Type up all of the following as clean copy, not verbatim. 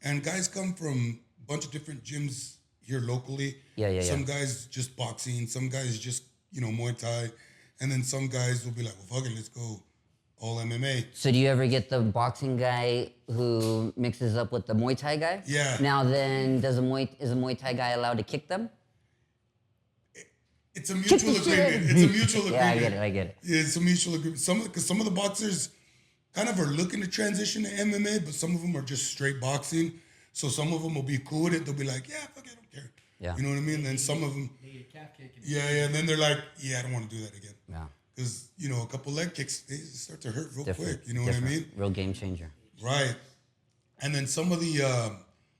And guys come from a bunch of different gyms here locally. Some guys just boxing, some guys just, Muay Thai. And then some guys will be like, well, fuck it, let's go all MMA. So do you ever get the boxing guy who mixes up with the Muay Thai guy? Yeah. Now then, is a Muay Thai guy allowed to kick them? It's a mutual agreement. It's a mutual agreement. Yeah, I get it. Yeah, it's a mutual agreement. Because some of the boxers kind of are looking to transition to MMA, but some of them are just straight boxing. So some of them will be cool with it. They'll be like, yeah, fuck it, I don't care. Yeah. You know what I mean? And then some of them, and then they're like, yeah, I don't want to do that again. Yeah. Because, a couple leg kicks, they start to hurt real quick. You know what I mean? Real game changer. Right. And then some of the,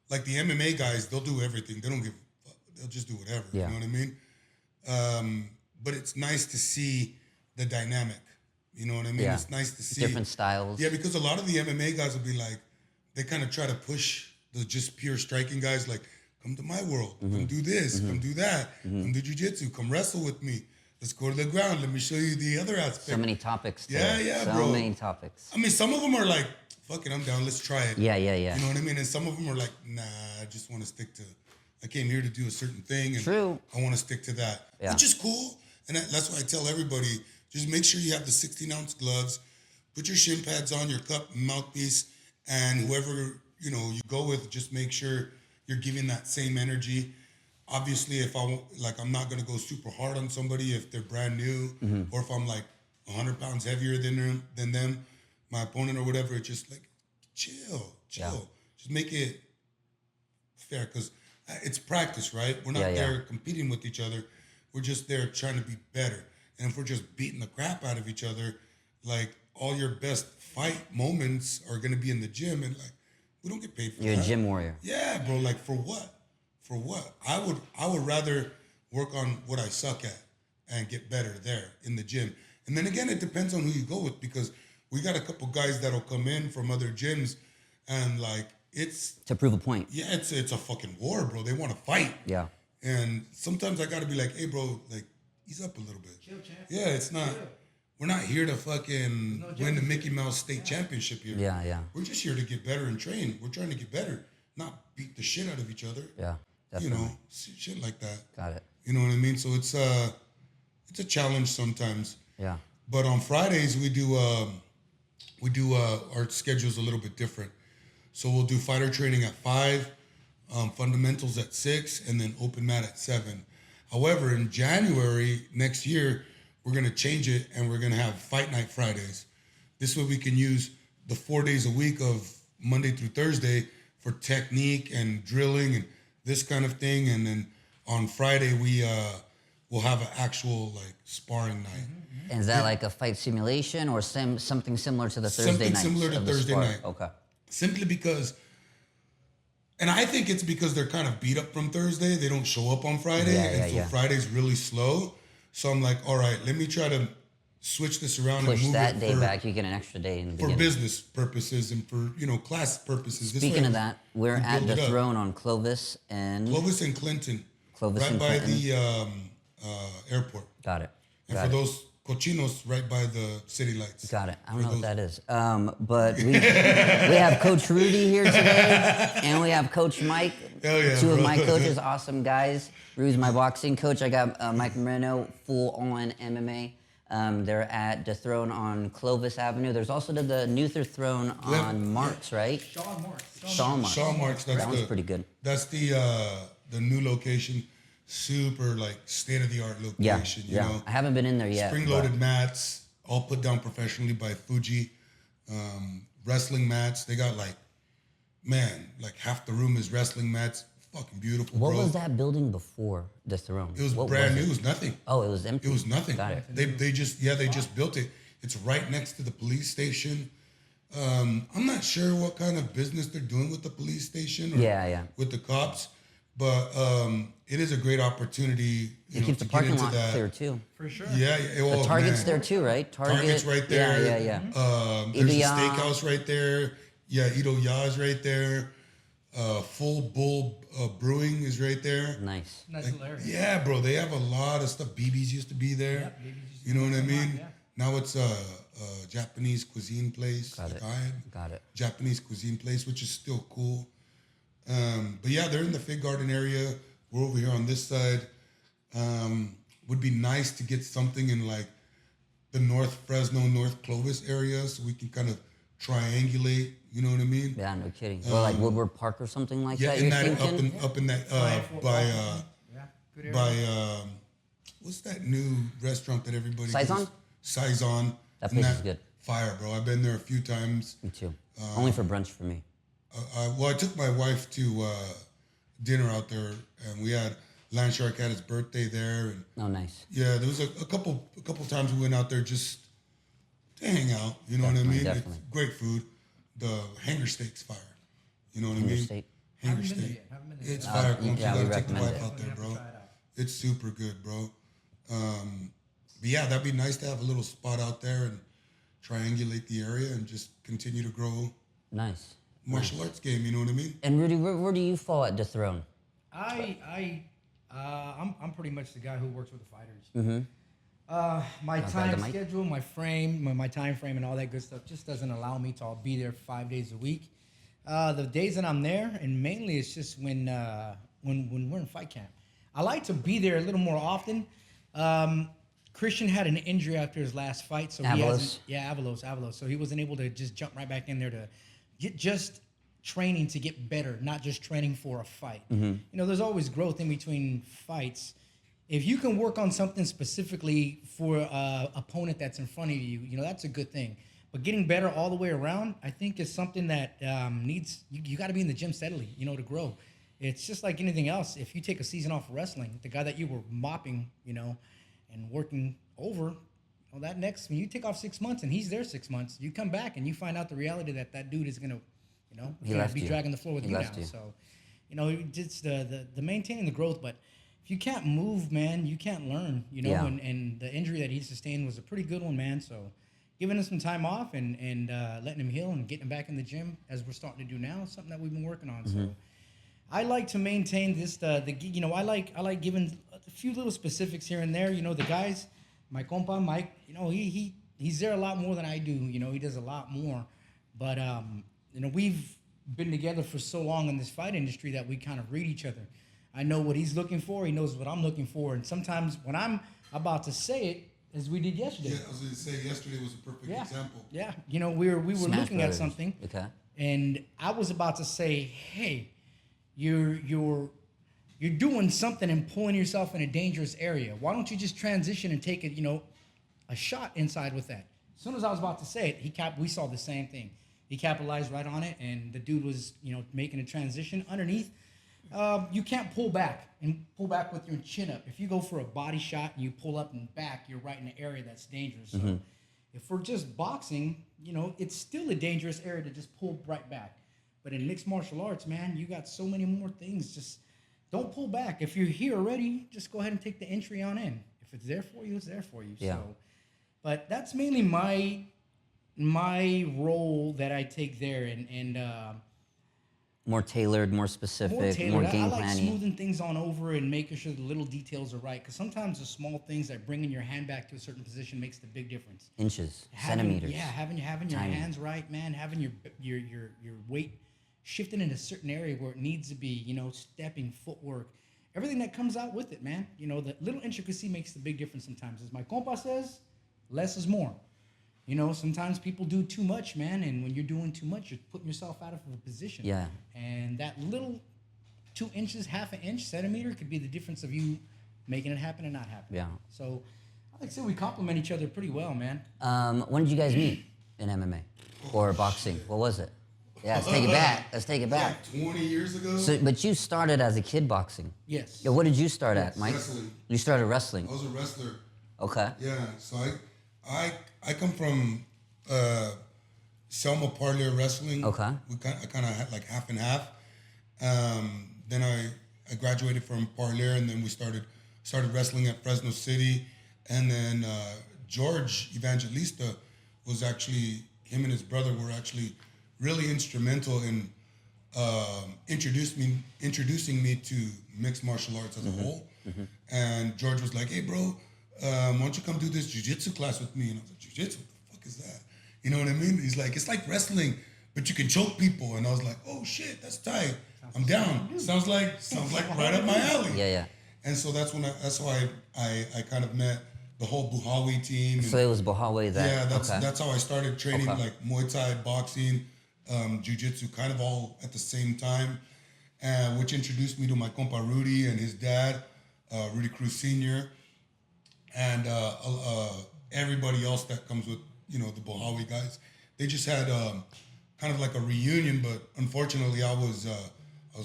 like the MMA guys, they'll do everything. They don't give a fuck. They'll just do whatever. Yeah. You know what I mean? But it's nice to see the dynamic. You know what I mean? Yeah. It's nice to see different styles. Yeah, because a lot of the MMA guys will be like, they kind of try to push the just pure striking guys, like, come to my world, come do this, come do that, come do jujitsu, come wrestle with me. Let's go to the ground. Let me show you the other aspect. So many topics. So bro. So many topics. I mean, some of them are like, fuck it, I'm down. Let's try it. Yeah. You know what I mean? And some of them are like, nah, I just want to stick to. I came here to do a certain thing, and True. I want to stick to that, which is cool. And that's why I tell everybody, just make sure you have the 16-ounce gloves, put your shin pads on, your cup and mouthpiece, and whoever you go with, just make sure you're giving that same energy. Obviously, if I'm not gonna go super hard on somebody if they're brand new, or if I'm like 100 pounds heavier than them, my opponent or whatever. It's just like chill. Just make it fair, because it's practice, right? We're not there competing with each other. We're just there trying to be better. And if we're just beating the crap out of each other, like all your best fight moments are gonna be in the gym, and like we don't get paid for that. You're a gym warrior. Yeah, bro. Like for what? For what? I would rather work on what I suck at and get better there in the gym. And then again, it depends on who you go with, because we got a couple guys that'll come in from other gyms, and like it's to prove a point. Yeah, it's a fucking war, bro. They want to fight. Yeah. And sometimes I gotta be like, hey, bro, like ease up a little bit. Chill, champ. Yeah, it's not. We're not here to fucking win the Mickey Mouse State Championship here. Yeah. We're just here to get better and train. We're trying to get better, not beat the shit out of each other. Yeah, definitely. Shit like that. Got it. You know what I mean? So it's a challenge sometimes. Yeah. But on Fridays we do our schedule's a little bit different. So we'll do fighter training at 5, fundamentals at 6, and then open mat at 7. However, in January next year, we're going to change it, and we're going to have fight night Fridays. This way we can use the 4 days a week of Monday through Thursday for technique and drilling and this kind of thing. And then on Friday, we'll have an actual like sparring night. And is that like a fight simulation or something similar to the Thursday night? Something similar to Thursday night. Okay. Simply because, and I think it's because they're kind of beat up from Thursday. They don't show up on Friday. Friday's really slow. So I'm like, all right, let me try to switch this around Push and move that it day back. You get an extra day in the beginning. For business purposes and for, class purposes. Speaking of that, we're at the Throne on Clovis and Clinton. Clovis right and by Clinton. the airport. Got it. And for those cochinos, right by the city lights. Got it. I don't know what that is. But we have Coach Rudy here today, and we have Coach Mike. Hell yeah, Two of bro. my coaches, awesome guys. Rudy's my boxing coach. I got Mike Moreno, full-on MMA. They're at the Throne on Clovis Avenue. There's also the Nuther Throne on Marks, right? Sean Marks. Sean Marks. That one's pretty good. That's the new location. Super like state-of-the-art location. You know? I haven't been in there yet. Spring-loaded mats, all put down professionally by Fuji. Wrestling mats. They got like half the room is wrestling mats. Fucking beautiful, What bro. was that building before the Throne? It was brand new. It was nothing. Oh, it was empty. It was nothing. Got it. They just built it. It's right next to the police station. I'm not sure what kind of business they're doing with the police station or with the cops, but it is a great opportunity. It keeps the parking lot clear too. For sure. Yeah. The Target's there too, right? Target's right there. Yeah. There's a steakhouse right there. Yeah, Ito Ya's right there. Full Bull Brewing is right there. Nice. Nice little area. Yeah, bro. They have a lot of stuff. BB's used to be there. You know what I mean? Yeah. Now it's a Japanese cuisine place. Got it. Got it. Japanese cuisine place, which is still cool. But yeah, they're in the Fig Garden area. We're over here on this side. Would be nice to get something in like the North Fresno, North Clovis area, so we can kind of triangulate. You know what I mean? Yeah, no kidding. Or like Woodward Park or something like that. In You're that thinking? up in that Good area. by what's that new restaurant that everybody Saison? goes- Saison. That And place is good. Fire, bro. I've been there a few times. Me too. Only for brunch for me. I took my wife to dinner out there, and we had Land Shark had his birthday there, and Oh, nice. yeah, there was a couple times we went out there just to hang out. You know what I mean? Definitely. It's great food. The hanger steak's fire. You know what I Hanger mean? steak. Hanger Haven't been there steak. yet. Haven't been there It's yet. fire. You yeah, we gotta take the recommend wife it. out there, Have to bro. try it out. It's super good, bro. But yeah, that'd be nice to have a little spot out there and triangulate the area and just continue to grow Nice. martial arts game. You know what I mean? And Rudy, where do you fall at Dethrone? I'm pretty much the guy who works with the fighters. Mm-hmm. My got time the mic. schedule, my time frame, and all that good stuff just doesn't allow me to all be there 5 days a week. The days that I'm there, and mainly it's just when we're in fight camp. I like to be there a little more often. Christian had an injury after his last fight, so Avalos. Avalos. So he wasn't able to just jump right back in there to get just training to get better, not just training for a fight. You know, there's always growth in between fights. If you can work on something specifically for an opponent that's in front of you, you know, that's a good thing. But getting better all the way around, I think, is something that needs, you got to be in the gym steadily, you know, to grow. It's just like anything else. If you take a season off of wrestling, the guy that you were mopping, you know, and working over, well, that next, when you take off 6 months and he's there 6 months, you come back and you find out the reality that that dude is going to, you know, He left be you. dragging the floor with He you now. left you. So, you know, it's the maintaining the growth, but if you can't move, man, you can't learn, you know, Yeah. and the injury that he sustained was a pretty good one, man. So giving him some time off and letting him heal and getting him back in the gym as we're starting to do now is something that we've been working on. So I like to maintain this, you know, I like giving a few little specifics here and there. You know, the guys, my compa, Mike, you know, he's there a lot more than I do. You know, he does a lot more. But, you know, we've been together for so long in this fight industry that we kind of read each other. I know what he's looking for. He knows what I'm looking for. And sometimes when I'm about to say it, as we did yesterday. Yeah, I was going to say yesterday was a perfect example. Yeah. You know, we were Smash looking Brothers. at something. Okay. And I was about to say, hey, you're doing something and pulling yourself in a dangerous area. Why don't you just transition and take a shot inside with that? As soon as I was about to say it, we saw the same thing. He capitalized right on it, and the dude was, you know, making a transition underneath. You can't pull back with your chin up. If you go for a body shot and you pull up and back, you're right in an area that's dangerous. So if we're just boxing, you know, it's still a dangerous area to just pull right back. But in mixed martial arts, man, you got so many more things. Just don't pull back. If you're here already, just go ahead and take the entry on in. If it's there for you, it's there for you. Yeah. So, but that's mainly my role that I take there, and More tailored, more specific, more I game like planning. smoothing things on over and making sure the little details are right. Because sometimes the small things like bringing your hand back to a certain position makes the big difference. Inches, centimeters. Yeah, having your Tiny. hands right, man. Having your weight shifting in a certain area where it needs to be. You know, stepping, footwork, everything that comes out with it, man. You know, the little intricacy makes the big difference sometimes. As my compa says, less is more. You know, sometimes people do too much, man, and when you're doing too much, you're putting yourself out of a position. Yeah. And that little 2 inches, half an inch, centimeter could be the difference of you making it happen and not happen. Yeah. So I like to say we complement each other pretty well, man. When did you guys meet in MMA or boxing? What was it? Yeah, let's take it back. Let's take it back. Like 20 years ago? So, but you started as a kid boxing. Yes. Yeah, what did you start at, Mike? Wrestling. You started wrestling. I was a wrestler. Okay. Yeah, so I come from Selma Parlier Wrestling. Okay. I kind of had like half and half. Then I graduated from Parlier, and then we started wrestling at Fresno City. And then George Evangelista was actually, him and his brother were actually really instrumental in introducing me to mixed martial arts as a whole. And George was like, "Hey, bro, why don't you come do this jiu-jitsu class with me?" And I was like, "Jiu-jitsu? What the fuck is that?" You know what I mean? He's like, "It's like wrestling, but you can choke people." And I was like, "Oh shit, that's tight." I'm down. Sounds like right up my alley. Yeah. And so that's why I kind of met the whole Buhawi team. So it was Buhawi that. Yeah, okay. that's how I started training like Muay Thai, boxing, jiu-jitsu, kind of all at the same time, which introduced me to my compa Rudy and his dad, Rudy Cruz Sr., and everybody else that comes with, you know, the Buhawi guys. They just had kind of like a reunion, but unfortunately I was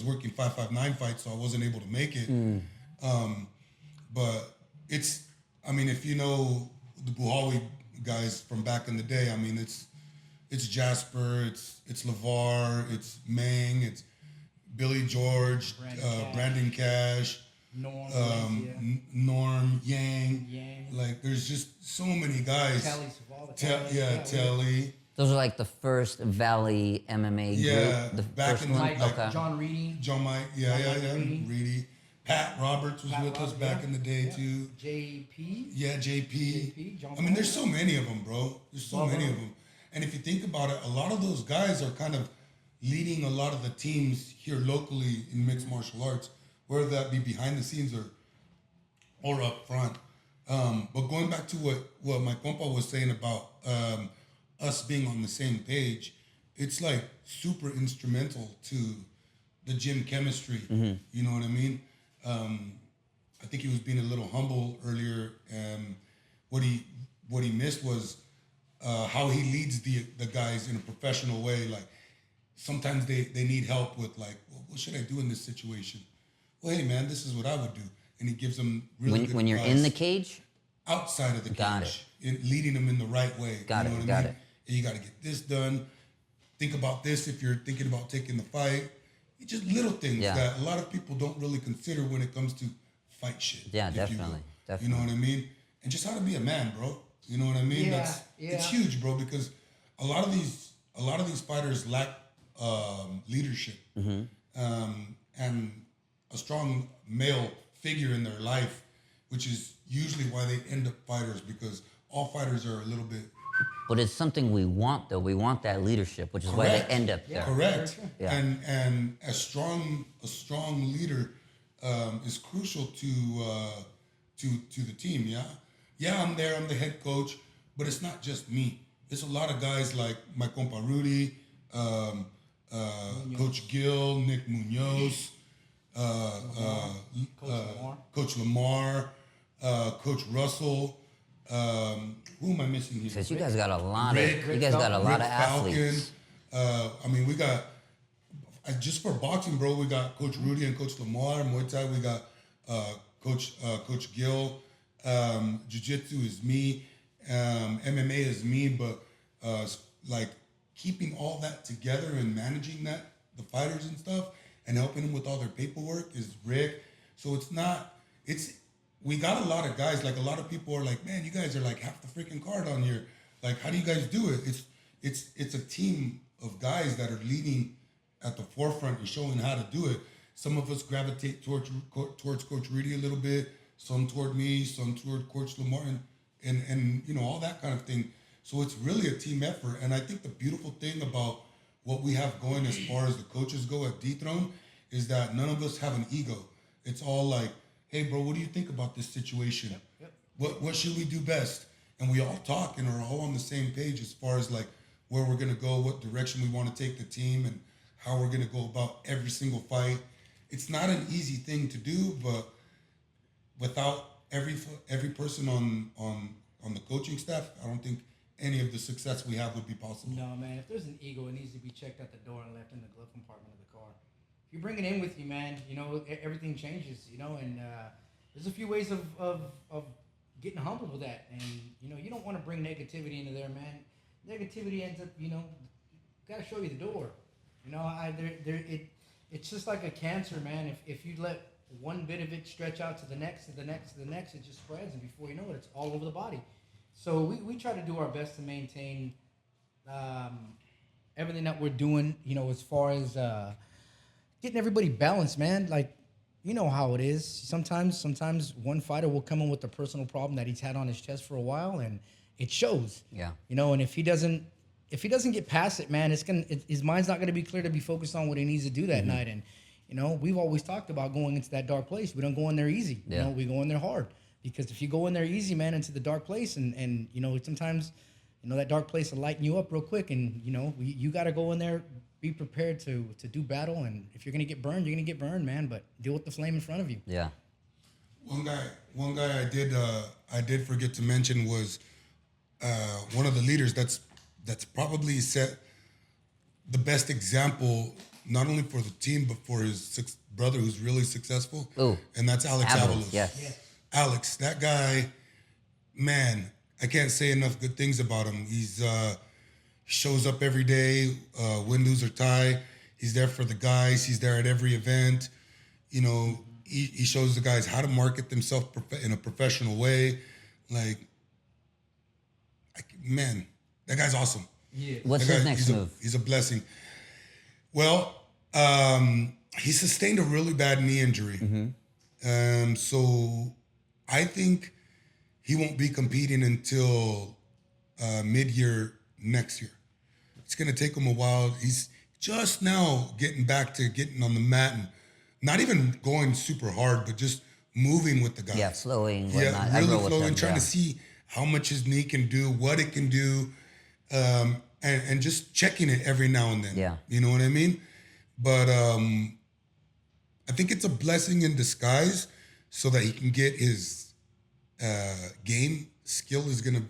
working 559 fights, so I wasn't able to make it. But I mean, if you know the Buhawi guys from back in the day, I mean, it's Jasper, it's LeVar, it's Meng, it's Billy George, Brandon Cash, Norm, Yang. Like, there's just so many guys. Telly. Those are like the first Valley MMA group. Yeah, The back first in one. like Okay. John Reedy. John Mike, Reedy. Pat Roberts was with us back in the day too. JP. Yeah, JP. John I mean, there's so many of them, bro. There's so many of them. And if you think about it, a lot of those guys are kind of leading a lot of the teams here locally in mixed martial arts, whether that be behind the scenes or up front. But going back to what my compa was saying about us being on the same page, it's like super instrumental to the gym chemistry. You know what I mean? I think he was being a little humble earlier. What he missed was how he leads the guys in a professional way. Like, sometimes they need help with, like, well, what should I do in this situation? Well, hey man, this is what I would do, and he gives them really good When you're advice. in the cage. Outside of the Got cage, leading them in the right way. Got you know it, what got I mean? it. And you got to get this done. Think about this if you're thinking about taking the fight. It's just little things that a lot of people don't really consider when it comes to fight shit. Yeah, if you will. definitely. You know what I mean? And just how to be a man, bro. You know what I mean? It's huge, bro, because a lot of these fighters lack leadership and a strong male figure in their life, which is usually why they end up fighters, because all fighters are a little bit. But it's something we want, though. We want that leadership, which is why they end up there. Correct. Yeah. And a strong leader is crucial to the team. Yeah, I'm there. I'm the head coach, but it's not just me. It's a lot of guys like my compa Rudy, Coach Gill, Nick Munoz, Coach Lamar, Coach Russell. Who am I missing here? Because you guys got a lot Rick of athletes. I mean, we got just for boxing, bro. We got Coach Rudy and Coach Lamar. Muay Thai, we got Coach Gill. Jiu-Jitsu is me. MMA is me. But like keeping all that together and managing that, the fighters and stuff, and helping them with all their paperwork is Rick. So we got a lot of guys. Like, a lot of people are like, man, you guys are like half the freaking card on here. Like, how do you guys do it? It's a team of guys that are leading at the forefront and showing how to do it. Some of us gravitate towards Coach Rudy a little bit, some toward me, some toward Coach Lamar, and you know, all that kind of thing. So it's really a team effort. And I think the beautiful thing about what we have going as far as the coaches go at D-Throne is that none of us have an ego. It's all like, hey, bro, what do you think about this situation? Yep. What should we do best? And we all talk and are all on the same page as far as like where we're gonna go, what direction we want to take the team, and how we're gonna go about every single fight. It's not an easy thing to do, but without every person on the coaching staff, I don't think any of the success we have would be possible. No, man. If there's an ego, it needs to be checked at the door and left in the glove compartment of the car. If you bring it in with you, man, you know, everything changes, you know, and there's a few ways of getting humbled with that. And, you know, you don't want to bring negativity into there, man. Negativity ends up, you know, got to show you the door. You know, it's just like a cancer, man. If you let one bit of it stretch out to the next, to the next, to the next, it just spreads. And before you know it, it's all over the body. So we try to do our best to maintain everything that we're doing, you know, as far as getting everybody balanced, man. Like, you know how it is. Sometimes one fighter will come in with a personal problem that he's had on his chest for a while, and it shows. Yeah. You know, and if he doesn't get past it, man, his mind's not gonna be clear to be focused on what he needs to do that night. And we've always talked about going into that dark place. We don't go in there easy. Yeah. We go in there hard. Because if you go in there easy, man, into the dark place, and sometimes, that dark place will lighten you up real quick. And, you got to go in there, be prepared to do battle. And if you're going to get burned, you're going to get burned, man. But deal with the flame in front of you. Yeah. One guy I did forget to mention was one of the leaders that's probably set the best example, not only for the team, but for his brother who's really successful. Ooh. And that's Alex Avalos. Yes. Alex, that guy, man, I can't say enough good things about him. He shows up every day, win, lose, or tie. He's there for the guys. He's there at every event. He shows the guys how to market themselves in a professional way. Man, that guy's awesome. Yeah. What's his next move? He's a blessing. Well, he sustained a really bad knee injury. Mm-hmm. So I think he won't be competing until mid-year next year. It's going to take him a while. He's just now getting back to getting on the mat and not even going super hard, but just moving with the guys. Yeah, flowing. Yeah, whatnot. I really roll with flowing, them, trying to see how much his knee can do, what it can do, and just checking it every now and then. Yeah. You know what I mean? But I think it's a blessing in disguise so that he can get his game skill is going to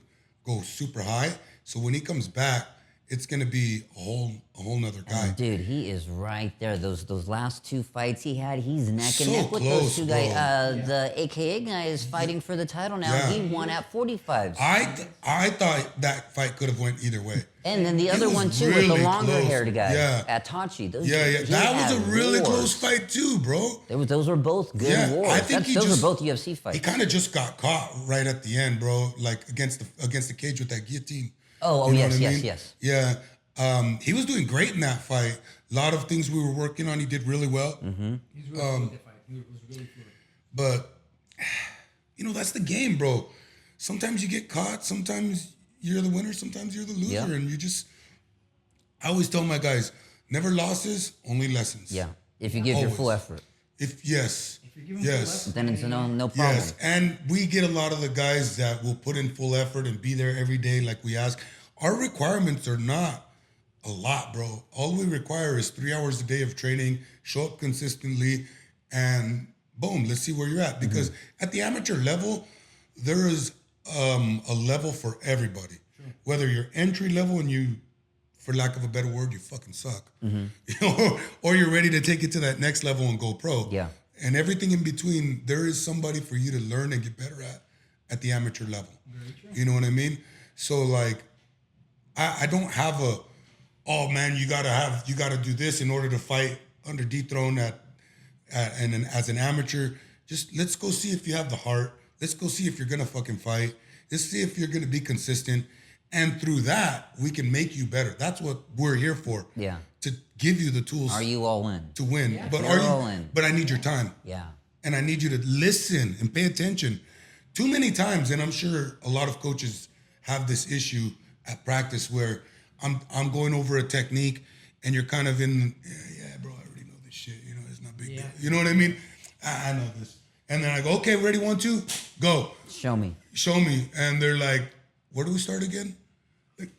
go super high. So when he comes back, it's going to be a whole nother guy. Dude, he is right there. Those last two fights he had, he's neck and So neck with close, those two bro. guys. The AKA guy is fighting for the title now. Yeah. He won at 45. I thought that fight could have went either way. And then the other was one too, with really the longer-haired close. guy Yeah. at Tachi. Those, Yeah. he That was a had really wars. close fight too, bro. Those were both good Yeah, wars. I think Those were both UFC fights. He kind of just got caught right at the end, bro. Like against the cage with that guillotine. Oh, You know yes, what I yes, mean? yes. Yeah. He was doing great in that fight. A lot of things we were working on, he did really well. Mm-hmm. He's really fluid that fight. He was really fluid. But that's the game, bro. Sometimes you get caught. Sometimes you're the winner. Sometimes you're the loser, Yeah. and I always tell my guys, never losses, only lessons. Yeah, if you give your full Always. effort. If you're giving full effort, Then it's no problem. Yes, and we get a lot of the guys that will put in full effort and be there every day like we ask. Our requirements are not a lot, bro. All we require is 3 hours a day of training, show up consistently, and boom, let's see where you're at. Because at the amateur level, there is a level for everybody. Sure. Whether you're entry level and you, for lack of a better word, you fucking suck. Or you're ready to take it to that next level and go pro. Yeah. And everything in between, there is somebody for you to learn and get better at the amateur level. Very true. You know what I mean? So like, I don't have oh man, you gotta do this in order to fight under dethrone as an amateur. Just let's go see if you have the heart. Let's go see if you're gonna fucking fight. Let's see if you're gonna be consistent. And through that, we can make you better. That's what we're here for. Yeah. To give you the tools Are you all in? to win. Yeah. But You're all in. But I need your time. Yeah. And I need you to listen and pay attention. Too many times, and I'm sure a lot of coaches have this issue at practice where I'm going over a technique and you're kind of in, yeah, bro, I already know this shit. It's not big deal. You know what I mean? I know this. And then I go, okay, ready, 1, 2, go. Show me. Show me. And they're like, where do we start again? Like,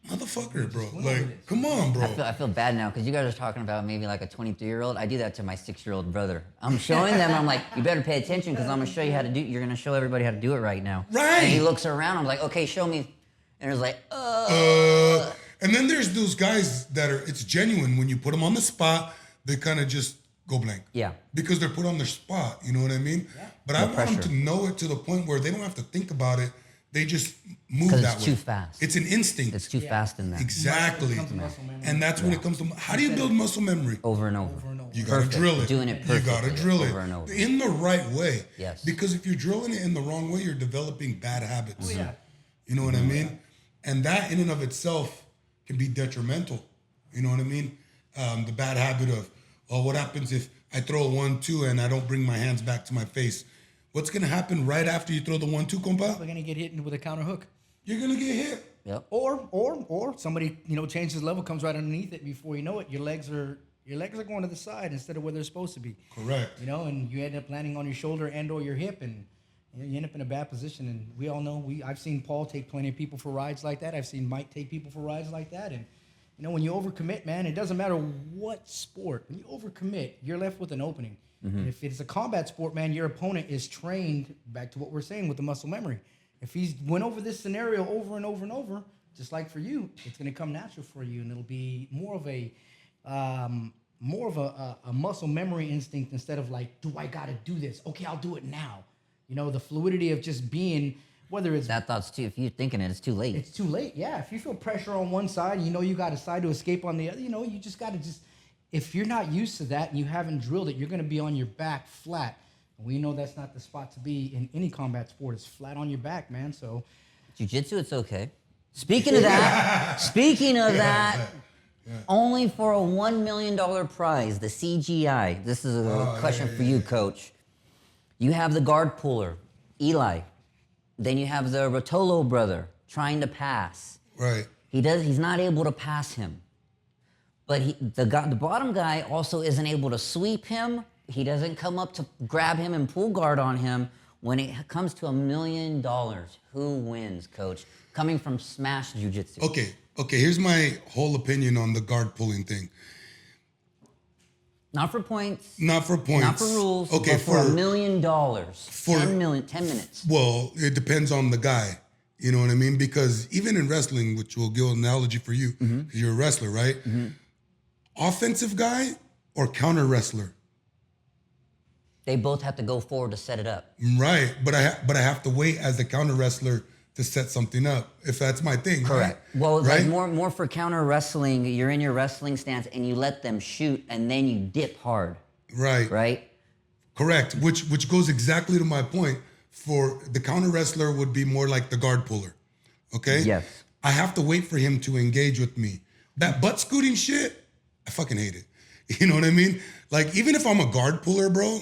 motherfucker, bro. Like, come on, bro. I feel bad now because you guys are talking about maybe like a 23-year-old. I do that to my 6-year-old brother. I'm showing them. I'm like, you better pay attention because I'm gonna show you how to do. You're gonna show everybody how to do it right now. Right. And he looks around. I'm like, okay, show me. And he's like, And then there's those guys that it's genuine. When you put them on the spot, they kind of just go blank. Yeah. Because they're put on their spot. You know what I mean? Yeah. But I want them to know it to the point where they don't have to think about it. They just move that way. Because it's too fast. It's an instinct. It's too fast in there. Exactly. And that's when it comes to, how do you build muscle memory? Over and over. You gotta Perfect. drill it. Doing it You perfectly. gotta drill over it and over. in the right way. Yes. Because if you're drilling it in the wrong way, you're developing bad habits. Oh, yeah. You know what I mean? And that in and of itself can be detrimental. You know what I mean? The bad habit of, what happens if I throw a 1-2 and I don't bring my hands back to my face? What's gonna happen right after you throw the 1-2, compa? We're gonna get hit with a counter hook. You're gonna get hit. Yep. Or somebody changes level, comes right underneath it. Before you know it, your legs are your legs are going to the side instead of where they're supposed to be. Correct. You know, and you end up landing on your shoulder and or your hip, and you end up in a bad position. And we all know, I've seen Paul take plenty of people for rides like that. I've seen Mike take people for rides like that. And, you know, when you overcommit, man, it doesn't matter what sport. When you overcommit, you're left with an opening. And if it's a combat sport, man, your opponent is trained, back to what we're saying with the muscle memory. If he's went over this scenario over and over and over, just like for you, it's going to come natural for you, and it'll be more of a muscle memory instinct instead of like, do I got to do this? Okay, I'll do it now. You know, the fluidity of just being, whether it's... That thought's too, if you're thinking it, it's too late. It's too late, yeah. If you feel pressure on one side, you know you got a side to escape on the other, you know, you just got to just... If you're not used to that and you haven't drilled it, you're going to be on your back flat. And we know that's not the spot to be in any combat sport. It's flat on your back, man, so... Jiu-jitsu, it's okay. Speaking of that, only for a $1 million prize, the CGI. This is a question for you, Coach. You have the guard puller, Eli. Then you have the Rotolo brother trying to pass. Right. He's not able to pass him. But the bottom guy also isn't able to sweep him. He doesn't come up to grab him and pull guard on him. When it comes to $1 million, who wins, Coach? Coming from Smash Jiu-Jitsu. Okay, here's my whole opinion on the guard pulling thing. Not for points. Not for points. Not for rules. Okay, but for $1 million. 10 minutes. Well, it depends on the guy. You know what I mean? Because even in wrestling, which will give an analogy for you, because you're a wrestler, right? Offensive guy or counter wrestler? They both have to go forward to set it up. Right, but I have to wait as the counter wrestler to set something up, if that's my thing. Correct. Right? Well, right? like more for counter wrestling, you're in your wrestling stance and you let them shoot and then you dip hard. Right. Right? Correct. Which goes exactly to my point. For the counter wrestler would be more like the guard puller. Okay? Yes. I have to wait for him to engage with me. That butt scooting shit, I fucking hate it. You know what I mean? Like, even if I'm a guard puller, bro,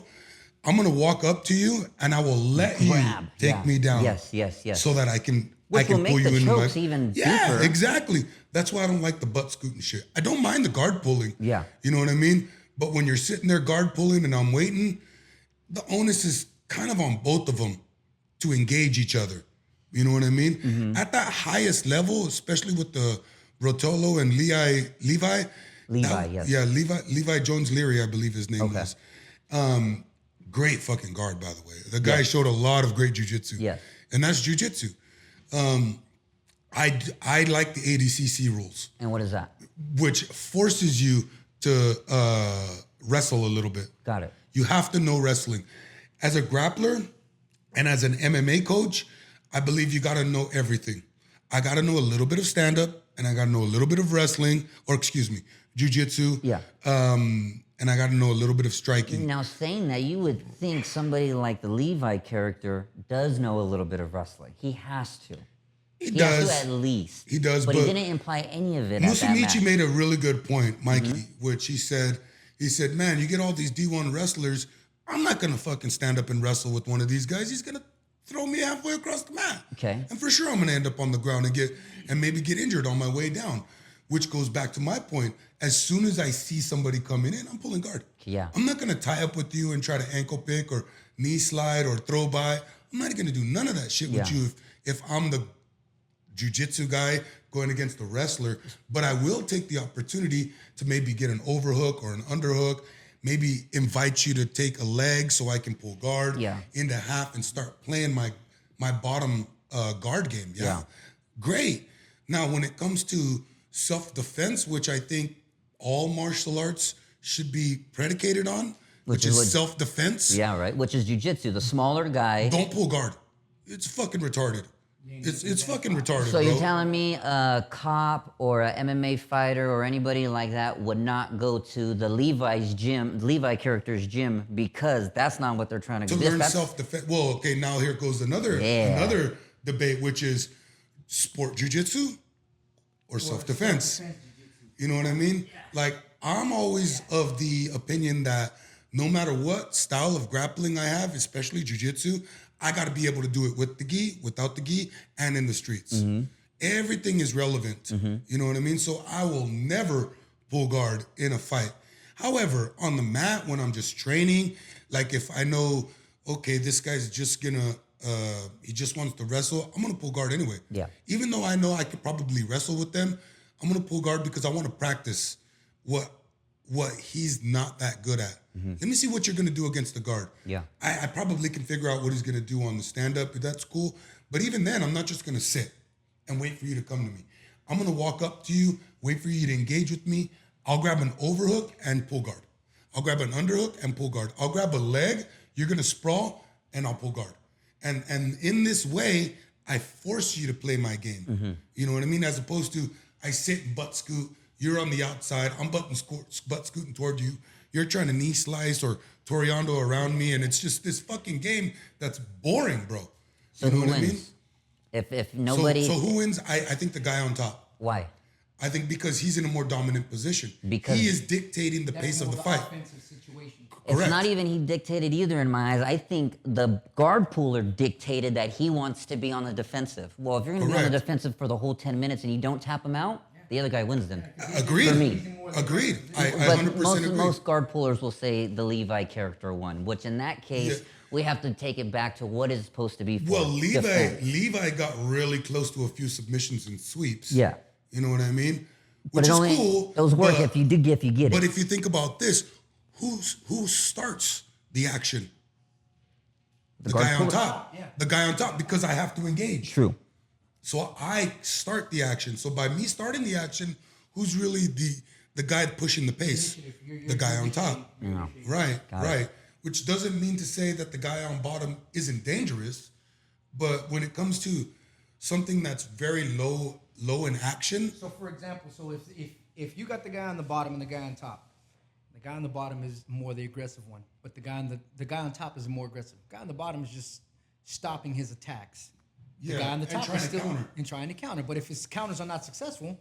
I'm gonna walk up to you and I will let you take me down. Yes. So that I can Which will pull make you the into my chokes even Yeah, deeper. exactly. That's why I don't like the butt scooting shit. I don't mind the guard pulling. Yeah. You know what I mean? But when you're sitting there guard pulling and I'm waiting, the onus is kind of on both of them to engage each other. You know what I mean? At that highest level, especially with the Rotolo and Levi. Yes. Yeah, Levi Jones Leary, I believe his name was. Great fucking guard, by the way. The guy showed a lot of great jiu-jitsu. Yes. And that's jiu-jitsu. I like the ADCC rules, And what is that? which forces you to wrestle a little bit. Got it. You have to know wrestling. As a grappler and as an MMA coach, I believe you got to know everything. I got to know a little bit of stand-up and I got to know a little bit of wrestling, or excuse me, jiu-jitsu. Yeah. And I got to know a little bit of striking. Now, saying that, you would think somebody like the Levi character does know a little bit of wrestling. He has to. He has does. to at least. He does, But but he didn't imply any of it at that Musumeci match. made a really good point, Mikey, which he said, man, you get all these D1 wrestlers. I'm not going to fucking stand up and wrestle with one of these guys. He's going to throw me halfway across the mat. Okay. And for sure I'm going to end up on the ground and maybe get injured on my way down, which goes back to my point. As soon as I see somebody coming in, I'm pulling guard. Yeah. I'm not going to tie up with you and try to ankle pick or knee slide or throw by. I'm not going to do none of that shit with you if I'm the jiu-jitsu guy going against the wrestler. But I will take the opportunity to maybe get an overhook or an underhook, maybe invite you to take a leg so I can pull guard into half and start playing my bottom guard game. Yeah. Great. Now, when it comes to self-defense, which I think all martial arts should be predicated on, which is self-defense. Yeah, right. Which is jiu-jitsu. The smaller guy. Don't pull guard. It's fucking retarded. It's fucking retarded, So bro. you're telling me a cop or a MMA fighter or anybody like that would not go to the Levi character's gym because that's not what they're trying to do. Learn self-defense. Well, okay, now here goes another debate, which is sport jiu-jitsu or self-defense. You know what I mean? Like, I'm always of the opinion that no matter what style of grappling I have, especially jiu-jitsu, I got to be able to do it with the gi, without the gi, and in the streets. Everything is relevant. You know what I mean? So I will never pull guard in a fight. However, on the mat, when I'm just training, like if I know, okay, this guy's just gonna, he just wants to wrestle, I'm gonna pull guard anyway. Yeah. Even though I know I could probably wrestle with them, I'm gonna pull guard because I want to practice what he's not that good at. Let me see what you're gonna do against the guard. Yeah. I probably can figure out what he's gonna do on the stand-up. That's cool. But even then, I'm not just gonna sit and wait for you to come to me. I'm gonna walk up to you, wait for you to engage with me. I'll grab an overhook and pull guard. I'll grab an underhook and pull guard. I'll grab a leg, you're gonna sprawl, and I'll pull guard. And in this way, I force you to play my game. You know what I mean? As opposed to I sit and butt scoot, you're on the outside, I'm butt scooting toward you. You're trying to knee slice or Toriando around me, and it's just this fucking game that's boring, bro. So you know who what wins? I mean? If nobody... So who wins? I think the guy on top. Why? I think because he's in a more dominant position. Because he is dictating the pace of the fight. Situation. It's Correct. not even he dictated either in my eyes. I think the guard puller dictated that he wants to be on the defensive. Well, if you're going to be on the Correct. defensive for the whole 10 minutes and you don't tap him out, the other guy wins then. Agreed. For me. Agreed. I But 100% agree. most guard pullers will say the Levi character won, which in that case, Yeah. we have to take it back to what is supposed to be for Well, defense. Levi got really close to a few submissions and sweeps. Yeah. You know what I mean? But Which it is only cool. those work but, if you get But it. if you think about this, who starts the action? The guard guy on puller. top. Yeah. The guy on top because I have to engage. True. So I start the action. So by me starting the action, who's really the guy pushing the pace? The guy on top. Right, right. Which doesn't mean to say that the guy on bottom isn't dangerous, but when it comes to something that's very low in action, So, for example, so if you got the guy on the bottom and the guy on top, the guy on the bottom is more the aggressive one, but the guy on top is more aggressive. The guy on the bottom is just stopping his attacks. The Yeah, guy on the and top trying is to still counter. and trying to counter. But if his counters are not successful,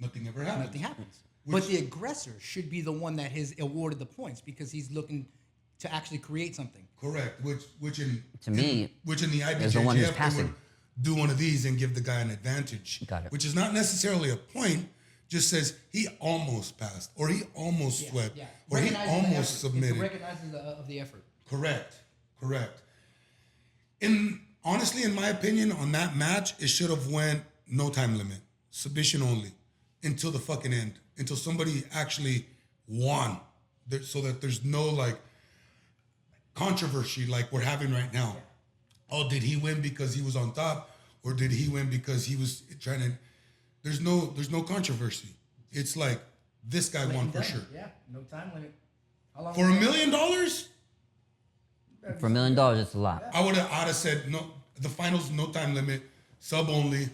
nothing ever happens. nothing happens. Which- But the aggressor should be the one that has awarded the points because he's looking to actually create something. Correct. Which in To me, which in the is the one who's IBJJF they passing. would do one of these and give the guy an advantage. Got it. Which is not necessarily a point. Just says he almost passed, or he almost swept, or he Recognizing the almost effort. submitted. It's recognizing of the effort. Correct. Honestly, in my opinion, on that match, it should have went no time limit, submission only, until the fucking end, until somebody actually won, so that there's no like controversy like we're having right now. Oh, did he win because he was on top, or did he win because he was trying to? There's no controversy. It's like this guy won for sure. Yeah, no time limit. How long For $1 million, For $1 million, it's a lot. I'd have said no. The finals, no time limit, sub only.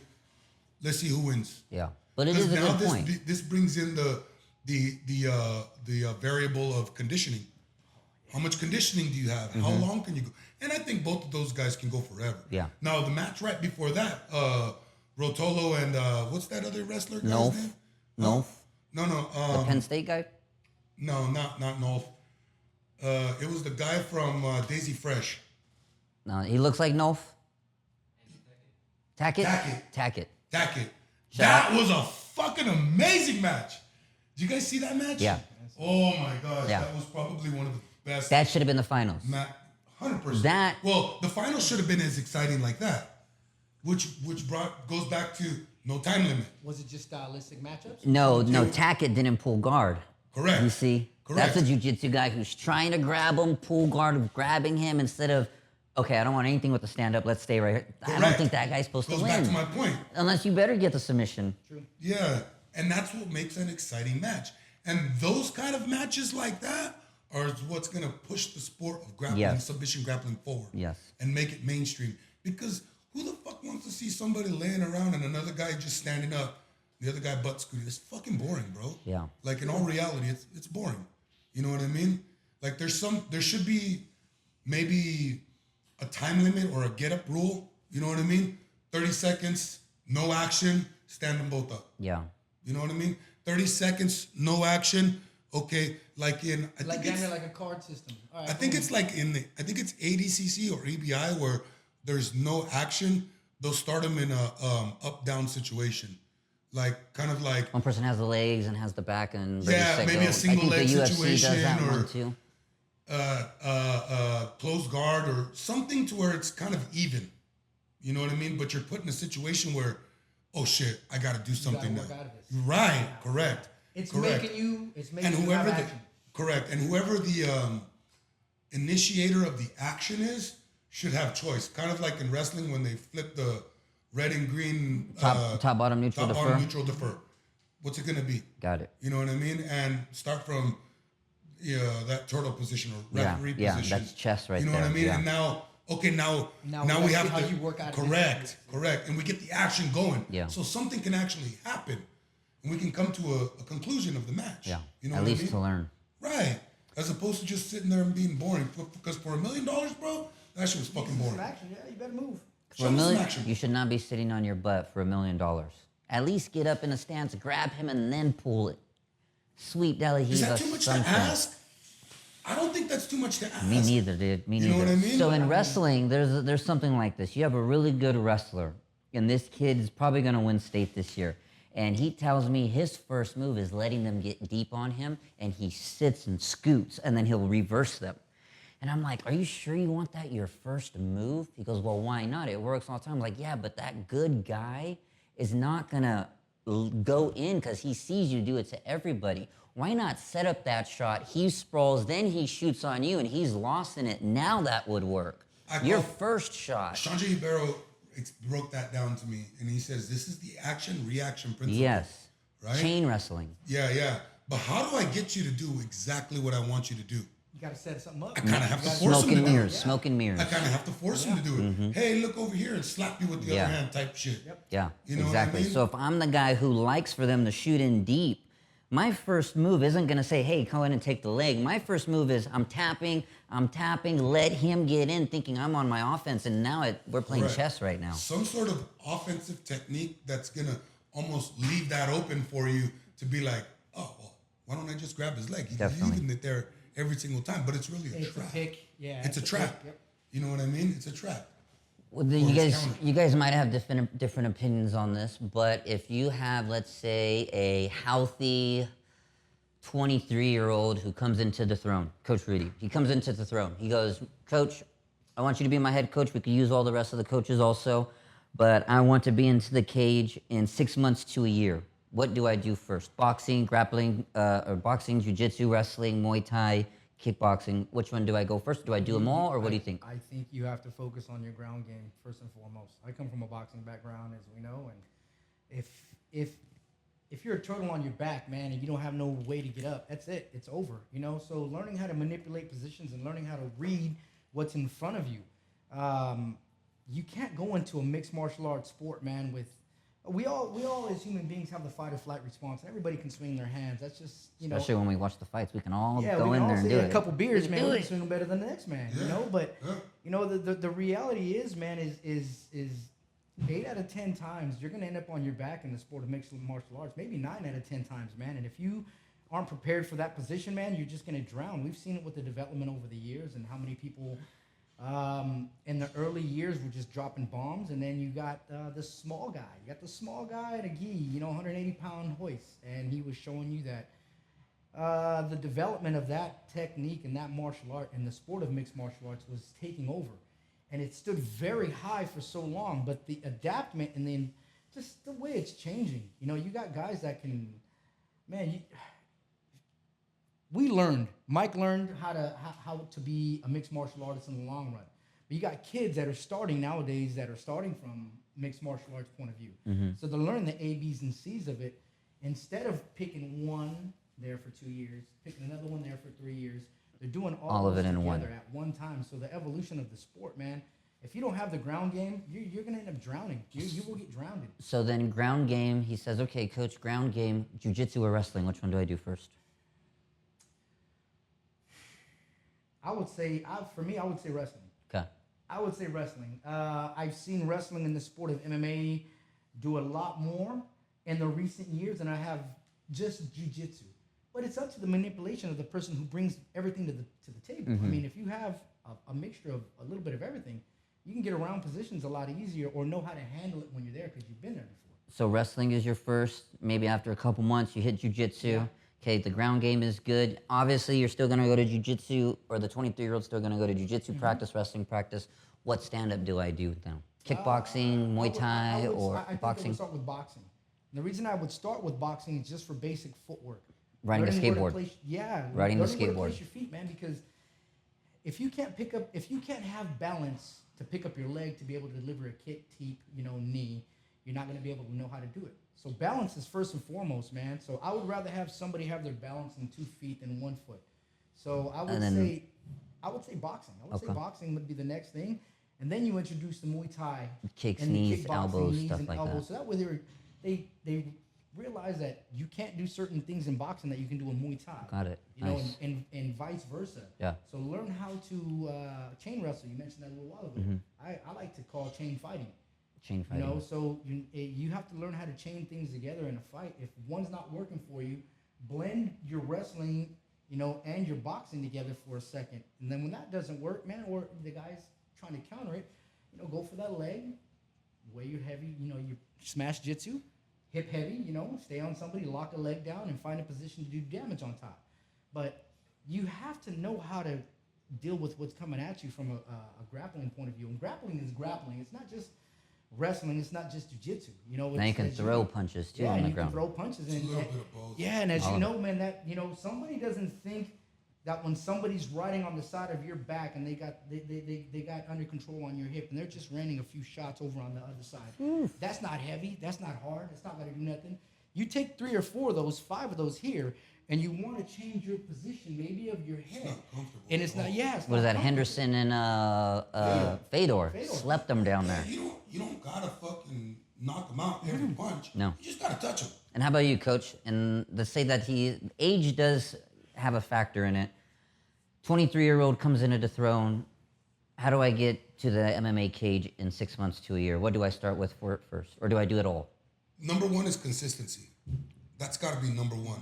Let's see who wins. Yeah. But it Because is a now good point. this brings in the variable of conditioning. How much conditioning do you have? How long can you go? And I think both of those guys can go forever. Yeah. Now the match right before that, Rotolo and what's that other wrestler guy's Nolf. name? Nolf. No. The Penn State guy? No, not Nolf. It was the guy from Daisy Fresh. No, he looks like Nolf. Tackett? Tackett. Tackett. That was a fucking amazing match. Did you guys see that match? Yeah. Oh my gosh, Yeah. that was probably one of the best. That should have been the finals. 100%. That- Well, the final should have been as exciting like that, which goes back to no time limit. Was it just stylistic matchups? No, Tackett didn't pull guard. Correct. You see? Correct. That's a jiu-jitsu guy who's trying to grab him, pull guard, grabbing him instead of, okay, I don't want anything with the stand-up, let's stay right here. I don't Correct. think that guy's supposed Goes to back win. to my point. Unless you better get the submission. Yeah, and that's what makes an exciting match. And those kind of matches like that are what's going to push the sport of grappling, Yes. submission grappling forward. Yes. And make it mainstream. Because who the fuck wants to see somebody laying around and another guy just standing up, the other guy butt scooting? It's fucking boring, bro. Yeah. Like in all reality, it's boring. You know what I mean? Like there should be maybe a time limit or a get up rule. You know what I mean? 30 seconds, no action, stand them both up. Yeah. You know what I mean? 30 seconds, no action. Okay, like in I Like think it's like a card system. All right, I think it's like I think it's ADCC or EBI where there's no action. They'll start them in a up down situation like kind of like One person has the legs and has the back and maybe a single leg I think the UFC situation does that or one too. close guard or something to where it's kind of even. You know what I mean? But you're put in a situation where, oh shit, I got to do something now. Right, correct. It's correct. making you. It's making and you whoever have the action. correct and whoever the initiator of the action is should have choice. Kind of like in wrestling when they flip the red and green Top, bottom, neutral, top defer. bottom neutral defer. What's it gonna be? Got it. You know what I mean? And start from that turtle position or referee position. Yeah, that's chess right there. You know there. what I mean? Yeah. And now we have how to you work out correct, and we get the action going. Yeah. So something can actually happen, and we can come to a conclusion of the match. Yeah. You know At what least I mean? to learn. Right. As opposed to just sitting there and being boring. Because for $1 million, bro, that shit was fucking boring. Some action, yeah, you better move. For $1 million, you should not be sitting on your butt for $1 million. At least get up in a stance, grab him, and then pull it. Sweet deli, Is that too much to ask? I don't think that's too much to ask. Me neither, dude. Me neither. You know what I mean? So in wrestling, there's something like this. You have a really good wrestler, and this kid is probably going to win state this year. And he tells me his first move is letting them get deep on him, and he sits and scoots, and then he'll reverse them. And I'm like, are you sure you want that your first move? He goes, well, why not? It works all the time. I'm like, yeah, but that good guy is not going to go in because he sees you do it to everybody. Why not set up that shot? He sprawls, then he shoots on you, and he's lost in it. Now that would work. Your first shot. Sanjay Ibero broke that down to me, and he says this is the action-reaction principle. Yes. Right? Chain wrestling. Yeah. But how do I get you to do exactly what I want you to do? You got to set something up. I kind of have to force him to do it. Smoke and mirrors. I kind of have to force him to do it. Mm-hmm. Hey, look over here and slap you with the other hand type shit. Yep. Yeah, You know exactly. what I mean? So if I'm the guy who likes for them to shoot in deep, my first move isn't going to say, hey, go in and take the leg. My first move is I'm tapping, let him get in thinking I'm on my offense, and now we're playing chess right now. Some sort of offensive technique that's going to almost leave that open for you to be like, oh, well, why don't I just grab his leg? He's leaving it there every single time, but it's really a trap. It's a pick. Yeah. It's a trap. Yep. You know what I mean? It's a trap. Well, then you guys might have different opinions on this, but if you have, let's say, a healthy 23-year-old who comes into the throne, Coach Rudy, he comes into the throne. He goes, Coach, I want you to be my head coach. We could use all the rest of the coaches also, but I want to be into the cage in 6 months to a year. What do I do first? Boxing, grappling, or boxing, jiu-jitsu, wrestling, Muay Thai, kickboxing. Which one do I go first? Do I do them all, or what do you think? I think you have to focus on your ground game first and foremost. I come from a boxing background, as we know, and if you're a turtle on your back, man, and you don't have no way to get up, that's it. It's over, you know? So learning how to manipulate positions and learning how to read what's in front of you. You can't go into a mixed martial arts sport, man, with... We all as human beings have the fight or flight response. Everybody can swing their hands. That's just, you know... Especially when we watch the fights, we can all go we in can there all and say do a it. couple beers, We man, can we do can it. swing them better than the next man, you know? But, you know, the reality is, man, is 8 out of 10 times you're going to end up on your back in the sport of mixed martial arts. Maybe 9 out of 10 times, man. And if you aren't prepared for that position, man, you're just going to drown. We've seen it with the development over the years and how many people in the early years were just dropping bombs. And then you got the small guy. You got the small guy at a gi, you know, 180-pound hoist. And he was showing you that the development of that technique and that martial art and the sport of mixed martial arts was taking over. And it stood very high for so long, but the adaptment and then just the way it's changing. You know, you got guys that can, man. We learned. Mike learned how to be a mixed martial artist in the long run. But you got kids that are starting nowadays that are starting from mixed martial arts point of view. Mm-hmm. So they're learning the A, B's, and C's of it instead of picking one there for 2 years, picking another one there for 3 years. They're doing all of it in one at one time. So the evolution of the sport, man. If you don't have the ground game, you're going to end up drowning. You will get drowned. So then ground game, he says, okay, coach, ground game, jiu-jitsu or wrestling, which one do I do first? I would say, for me, I would say wrestling. Okay. I would say wrestling. I've seen wrestling in the sport of MMA do a lot more in the recent years than I have just jiu-jitsu. But it's up to the manipulation of the person who brings everything to the table. Mm-hmm. I mean, if you have a mixture of a little bit of everything, you can get around positions a lot easier or know how to handle it when you're there because you've been there before. So wrestling is your first. Maybe after a couple months, you hit jiu-jitsu. Yeah. Okay, the ground game is good. Obviously, you're still going to go to jiu-jitsu, or the 23-year-old's still going to go to jiu-jitsu practice, wrestling practice. What stand-up do I do now? Kickboxing, Muay Thai, or I think I boxing? would start with boxing. And the reason I would start with boxing is just for basic footwork. Riding a Learning where to skateboard. place- riding Riding the where to skateboard. place your feet, man, because if you can't have balance to pick up your leg to be able to deliver a kick, teep, knee, you're not going to be able to know how to do it. So balance is first and foremost, man. So I would rather have somebody have their balance in 2 feet than 1 foot. So I would say boxing. I would say boxing would be the next thing, and then you introduce the Muay Thai, Kicks, and the knees, kickboxing, elbows, knees stuff and like elbows. that. So that way they realize that you can't do certain things in boxing that you can do in Muay Thai. Got it. You know, Nice. and vice versa. Yeah. So learn how to chain wrestle. You mentioned that a little while ago. I like to call chain fighting. Chain fighting. You know, so you have to learn how to chain things together in a fight. If one's not working for you, blend your wrestling, and your boxing together for a second. And then when that doesn't work, man, or the guy's trying to counter it, go for that leg, weigh your heavy, you smash jitsu, hip heavy, stay on somebody, lock a leg down, and find a position to do damage on top. But you have to know how to deal with what's coming at you from a grappling point of view. And grappling is grappling. It's not just wrestling. It's not just jiu-jitsu. Now you can throw punches too on the you ground. can throw punches. It's a little bit of both. Yeah, and as you know, man, that somebody doesn't think that when somebody's riding on the side of your back and they got under control on your hip and they're just landing a few shots over on the other side. That's not heavy. That's not hard. That's not going to do nothing. You take 3 or 4 of those, 5 of those here, and you want to change your position, maybe of your head. It's not comfortable. And it's not. Yeah. It's What is not that? Henderson and Fedor slept them down there. You don't gotta fucking knock him out every punch. No. You just gotta touch him. And how about you, Coach? And let's say that age does have a factor in it. 23-year-old comes into the throne. How do I get to the MMA cage in 6 months to a year? What do I start with first? Or do I do it all? Number one is consistency. That's gotta be number one.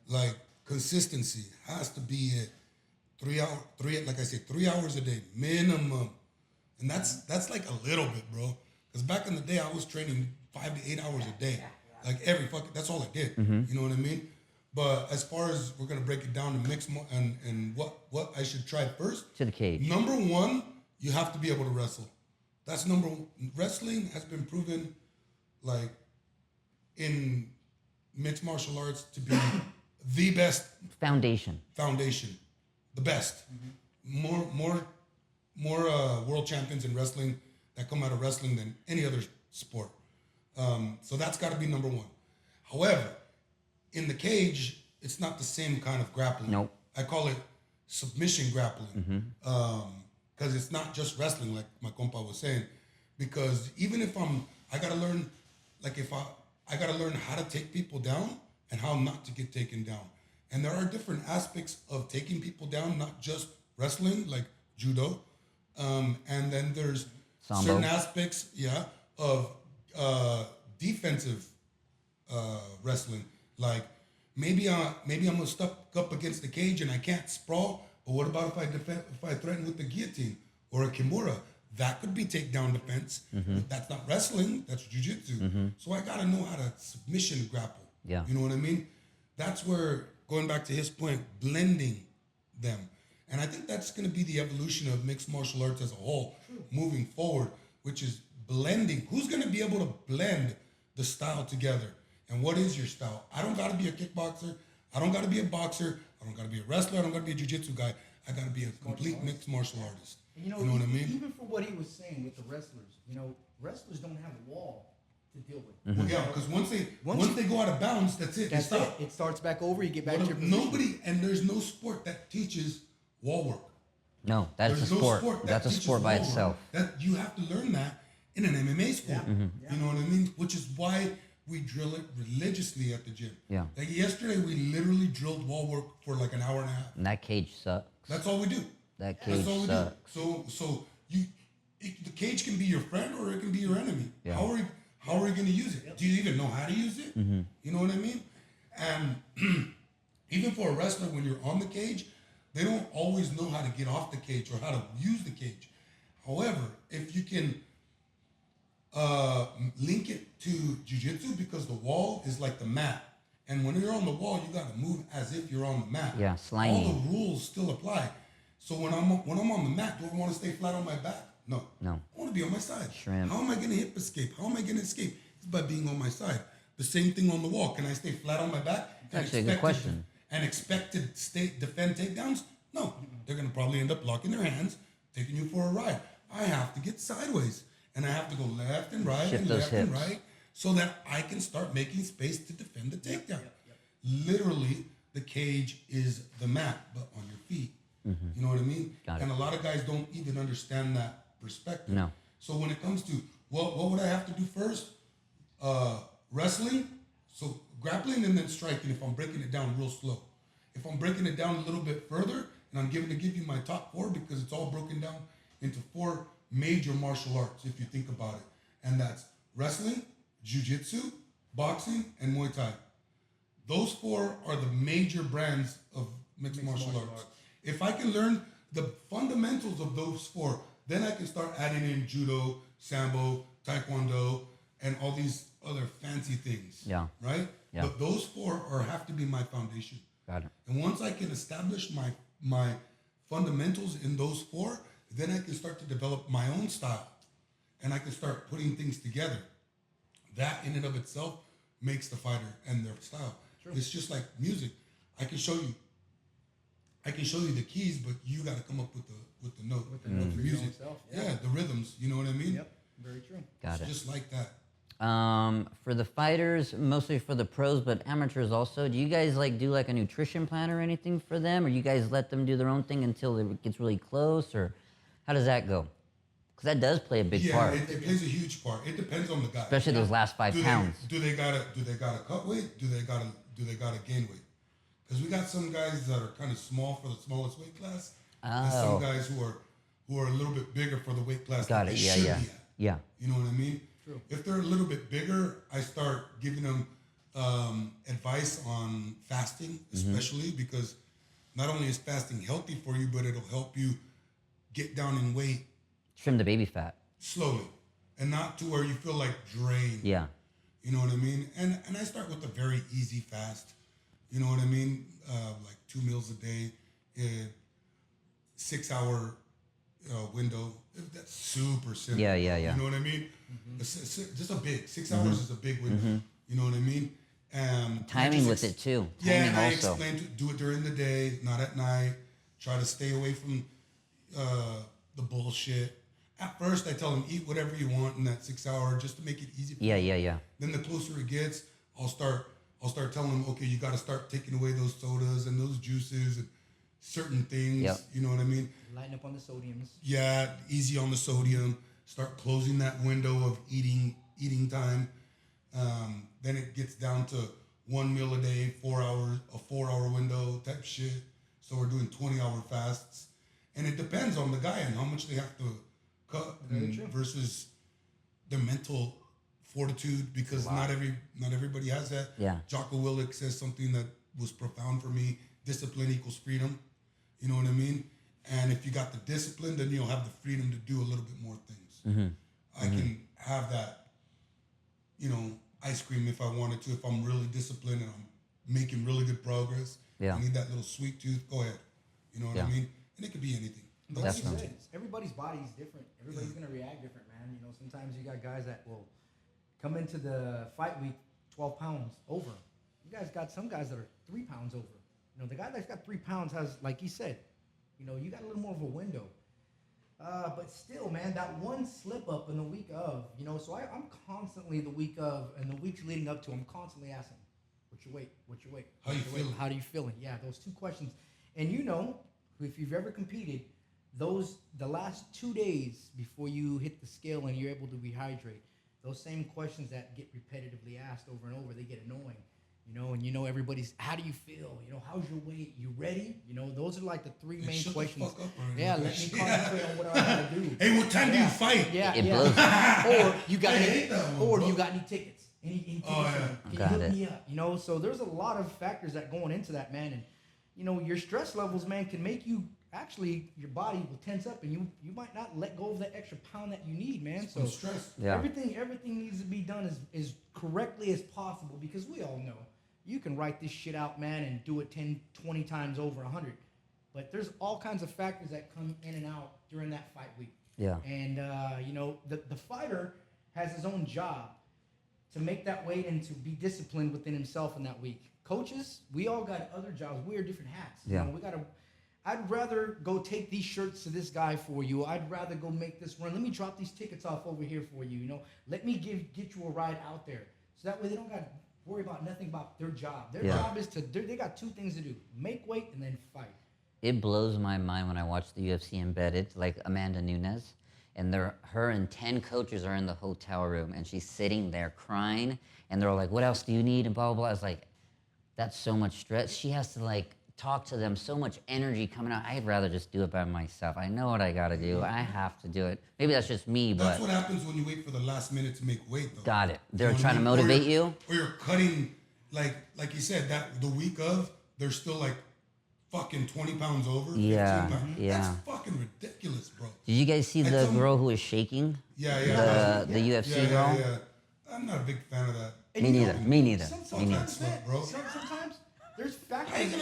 Like, consistency has to be it. 3 hours a day, minimum. And that's like a little bit, bro. Because back in the day, I was training 5 to 8 hours a day. Like that's all I did. You know what I mean? But as far as we're gonna break it down to mix and what I should try first. To the cage. Number one, you have to be able to wrestle. That's number one. Wrestling has been proven, like, in mixed martial arts to be the best Foundation. The best. More world champions in wrestling that come out of wrestling than any other sport. So that's got to be number one. However, in the cage, it's not the same kind of grappling. Nope. I call it submission grappling. Because it's not just wrestling, like my compa was saying. Because even if I got to learn, like I got to learn how to take people down and how not to get taken down. And there are different aspects of taking people down, not just wrestling, like judo. And then there's Sambo. certain aspects, of defensive wrestling. Like maybe I'm gonna stuck up against the cage and I can't sprawl. But what about if I threaten with the guillotine or a kimura? That could be takedown defense. That's not wrestling. That's jiu-jitsu. So I gotta know how to submission grapple. Yeah. You know what I mean? That's where, going back to his point, blending them. And I think that's going to be the evolution of mixed martial arts as a whole, moving forward, which is blending. Who's going to be able to blend the style together? And what is your style? I don't got to be a kickboxer. I don't got to be a boxer. I don't got to be a wrestler. I don't got to be a jiu-jitsu guy. I got to be a complete mixed martial artist. And you know what I mean? Even for what he was saying with the wrestlers, wrestlers don't have a wall to deal with. Well, yeah, because once they go out of bounds, that's it. That's they stop. it. It starts back over. You get back to your position. There's no sport that teaches wall work. No, that's There's a no sport. That's a teaches sport by wall work. itself. That you have to learn that in an MMA sport. You know what I mean? Which is why we drill it religiously at the gym. Yeah. Like yesterday, we literally drilled wall work for like an hour and a half. And that cage sucks. That's all we do. That cage That's all we sucks. do. So the cage can be your friend or it can be your enemy. Yeah. How are you going to use it? Do you even know how to use it? You know what I mean? And even for a wrestler, when you're on the cage, they don't always know how to get off the cage or how to use the cage. However, if you can Link it to jiu-jitsu because the wall is like the mat. And when you're on the wall, you got to move as if you're on the mat. Yeah, slimy. All the rules still apply. So when I'm on the mat, do I want to stay flat on my back? No. No. I want to be on my side. Shrimp. How am I going to hip escape? How am I going to escape? It's by being on my side. The same thing on the wall. Can I stay flat on my back? That's actually a good question. And expect to defend takedowns? No. They're going to probably end up locking their hands, taking you for a ride. I have to get sideways. And I have to go left and right Shift and those left and hips. right so that I can start making space to defend the takedown. Literally, the cage is the mat, but on your feet. You know what I mean? Got it. And a lot of guys don't even understand that perspective. No. So when it comes to, what would I have to do first? Wrestling, so grappling and then striking if I'm breaking it down real slow. If I'm breaking it down a little bit further, and I'm going to give you my top 4 because it's all broken down into 4 major martial arts, if you think about it. And that's wrestling, jiu-jitsu, boxing, and Muay Thai. Those 4 are the major brands of mixed martial arts. If I can learn the fundamentals of those 4, then I can start adding in judo, sambo, taekwondo, and all these other fancy things. Yeah. Right? Yeah. But those 4 have to be my foundation. Got it. And once I can establish my fundamentals in those 4, then I can start to develop my own style. And I can start putting things together. That in and of itself makes the fighter and their style. True. It's just like music. I can show you the keys, but you got to come up with the note, with the music. Itself, yeah, the rhythms. You know what I mean? Yep, very true. Got it. Just like that. For the fighters, mostly for the pros, but amateurs also, do you guys do a nutrition plan or anything for them? Or you guys let them do their own thing until it gets really close? Or how does that go? Because that does play a big part. Yeah, it plays a huge part. It depends on the guy. Especially those last 5 pounds. Do they gotta cut weight? Do they gotta gain weight? Because we got some guys that are kind of small for the smallest weight class, and some guys who are a little bit bigger for the weight class that they should be at. Yeah. You know what I mean? True. If they're a little bit bigger, I start giving them advice on fasting, especially because not only is fasting healthy for you, but it'll help you get down in weight Trim the baby fat. slowly and not to where you feel like drained. Yeah. You know what I mean? And I start with a very easy fast. You know what I mean? Like 2 meals a day, 6-hour window. That's super simple. Yeah. You know what I mean? Just a big 6 hours is a big window. You know what I mean? Timing with it too. Yeah, Timing and I also. explain to do it during the day, not at night. Try to stay away from the bullshit. At first, I tell them eat whatever you want in that 6 hour just to make it easy. For Yeah. Then the closer it gets, I'll start telling them, okay, you got to start taking away those sodas and those juices and certain things. Yep. You know what I mean? Lighten up on the sodiums. Yeah, easy on the sodium. Start closing that window of eating time. Then it gets down to 1 meal a day, 4 hours, a 4-hour window type shit. So we're doing 20-hour fasts, and it depends on the guy and how much they have to cut versus their mental fortitude, because not everybody has that. Yeah. Jocko Willink says something that was profound for me: discipline equals freedom. You know what I mean? And if you got the discipline, then you'll have the freedom to do a little bit more things. I can have that, ice cream if I wanted to. If I'm really disciplined and I'm making really good progress, Yeah. I need that little sweet tooth. Go ahead. You know what I mean? And it could be anything. Like you Definitely. said, everybody's body is different. Everybody's gonna react different, man. Sometimes you got guys that will come into the fight week 12 pounds over. You guys got some guys that are 3 pounds over. The guy that's got 3 pounds has, like he said, you got a little more of a window. But still, man, that one slip up in the week of, so I'm constantly the week of and the weeks leading up to, I'm constantly asking, what's your weight? How you feeling? How do you feeling? Yeah, those 2 questions. And if you've ever competed, the last 2 days before you hit the scale and you're able to rehydrate, those same questions that get repetitively asked over and over, they get annoying. And everybody's, how do you feel? How's your weight? You ready? Those are like the 3 main Shut questions. the fuck up already. Yeah, let me concentrate on what I gotta do. Hey, what time do you fight? Yeah, It yeah. blows. Or you got I hate that one, or bro. you got any tickets? Any tickets? Oh, yeah. Can you Got hook it. me up? So there's a lot of factors that going into that, man. And your stress levels, man, can make you actually your body will tense up, and you might not let go of that extra pound that you need, man. So stress. Yeah. everything needs to be done as correctly as possible, because we all know you can write this shit out, man, and do it 10, 20 times over 100. But there's all kinds of factors that come in and out during that fight week. Yeah. And, the fighter has his own job to make that weight and to be disciplined within himself in that week. Coaches, we all got other jobs. We wear different hats. Yeah. I'd rather go take these shirts to this guy for you. I'd rather go make this run. Let me drop these tickets off over here for you. Let me get you a ride out there. So that way they don't got to worry about nothing about their job. Their job is they got two things to do: make weight and then fight. It blows my mind when I watch the UFC embedded, like Amanda Nunes, and her and 10 coaches are in the hotel room, and she's sitting there crying, and they're all like, "What else do you need?" and blah, blah, blah. It's like, that's so much stress. She has to like talk to them, so much energy coming out. I'd rather just do it by myself. I know what I gotta do. I have to do it. Maybe that's just me, but That's what happens when you wait for the last minute to make weight, though. got it. They're You know what trying I to mean? motivate you. Or you're cutting, like you said, that the week of, they're still like fucking 20 pounds over. 15 Yeah, pounds. yeah. That's fucking ridiculous, bro. Did you guys see the girl who was shaking? Yeah. The UFC girl? Yeah. I'm not a big fan of that. And Me you neither. know, Me neither. Sometimes, Fuck, bro. sometimes there's How factors.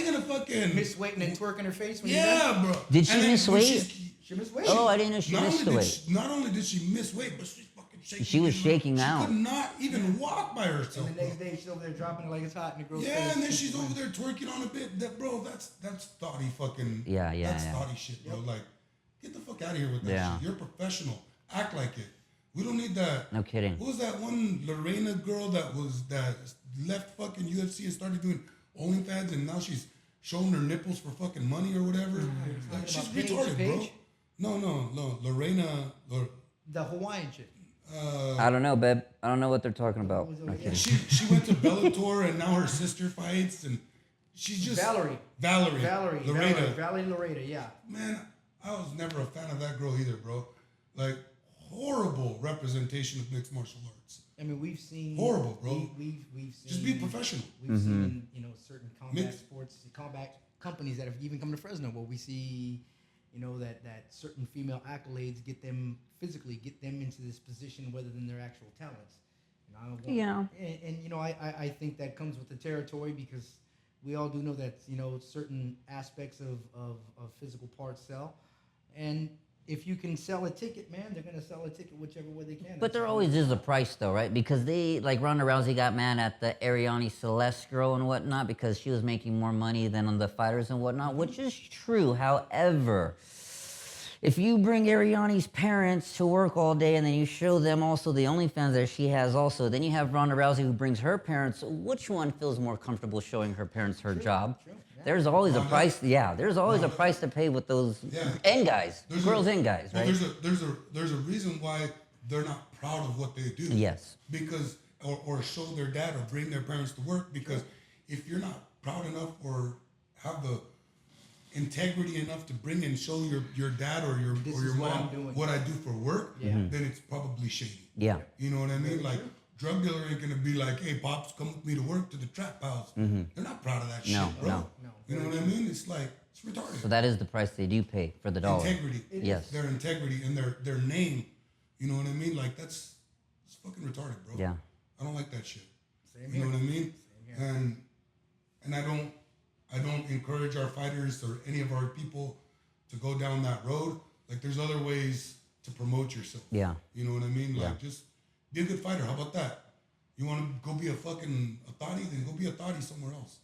you gonna fucking Miss weight and then twerk in her face when Yeah, bro. Did she And then miss when weight? she missed weight. Oh, I didn't know she not missed only the did weight. not only did she miss weight, but she's fucking shaking. She was shaking she out. could not even walk by herself. And the next day she's over there dropping it like it's hot in the girl's Yeah, face. and then she's over there twerking on a bit. Bro, that's thoughty fucking. Yeah. That's thoughty shit, bro. Like, get the fuck out of here with that Yeah. shit. You're a professional. Act like it. We don't need that. No kidding. What was that one Lorena girl that left fucking UFC and started doing OnlyFans, and now she's showing her nipples for fucking money or whatever? Like, she's about Paige, retarded, bro. Paige? No. Lorena. The Hawaiian chick. I don't know, babe. I don't know what they're talking about. No kidding. She went to Bellator, and now her sister fights, and she's just Valerie. Lorena. Valerie Lorena, yeah. Man, I was never a fan of that girl either, bro. Like, horrible representation of mixed martial arts. I mean, we've seen Horrible, bro. We've seen Just be professional. We've seen certain combat Mix- sports, combat companies that have even come to Fresno, where we see that certain female accolades get them into this position, rather than their actual talents. Yeah. And I think that comes with the territory, because we all do know that certain aspects of physical parts sell, and if you can sell a ticket, man, they're gonna sell a ticket whichever way they can. But there always is a price, though, right? Because Ronda Rousey got mad at the Ariane Celeste girl and whatnot because she was making more money than on the fighters and whatnot, which is true. However, if you bring Ariane's parents to work all day and then you show them also the OnlyFans that she has also, then you have Ronda Rousey who brings her parents. Which one feels more comfortable showing her parents her job? True. There's always a price. Yeah, there's always a price to pay with those end guys, girls and guys, right? There's a reason why they're not proud of what they do. Yes. Because or show their dad or bring their parents to work, because if you're not proud enough or have the integrity enough to bring and show your dad or your mom what I do for work, then it's probably shady. Yeah. You know what I mean? Like, drug dealer ain't gonna be like, "Hey, pops, come with me to work to the trap house." They're not proud of that shit, bro. No. You know what I mean? It's like, it's retarded. So that is the price they do pay for the dollar. Integrity. Yes. Their integrity and their name. You know what I mean? Like, it's fucking retarded, bro. Yeah. I don't like that shit. Same You know here. what I mean? And I don't encourage our fighters or any of our people to go down that road. Like, there's other ways to promote yourself. Yeah. You know what I mean? Like, just be a good fighter. How about that? You want to go be a fucking thotty? Then go be a thotty somewhere else.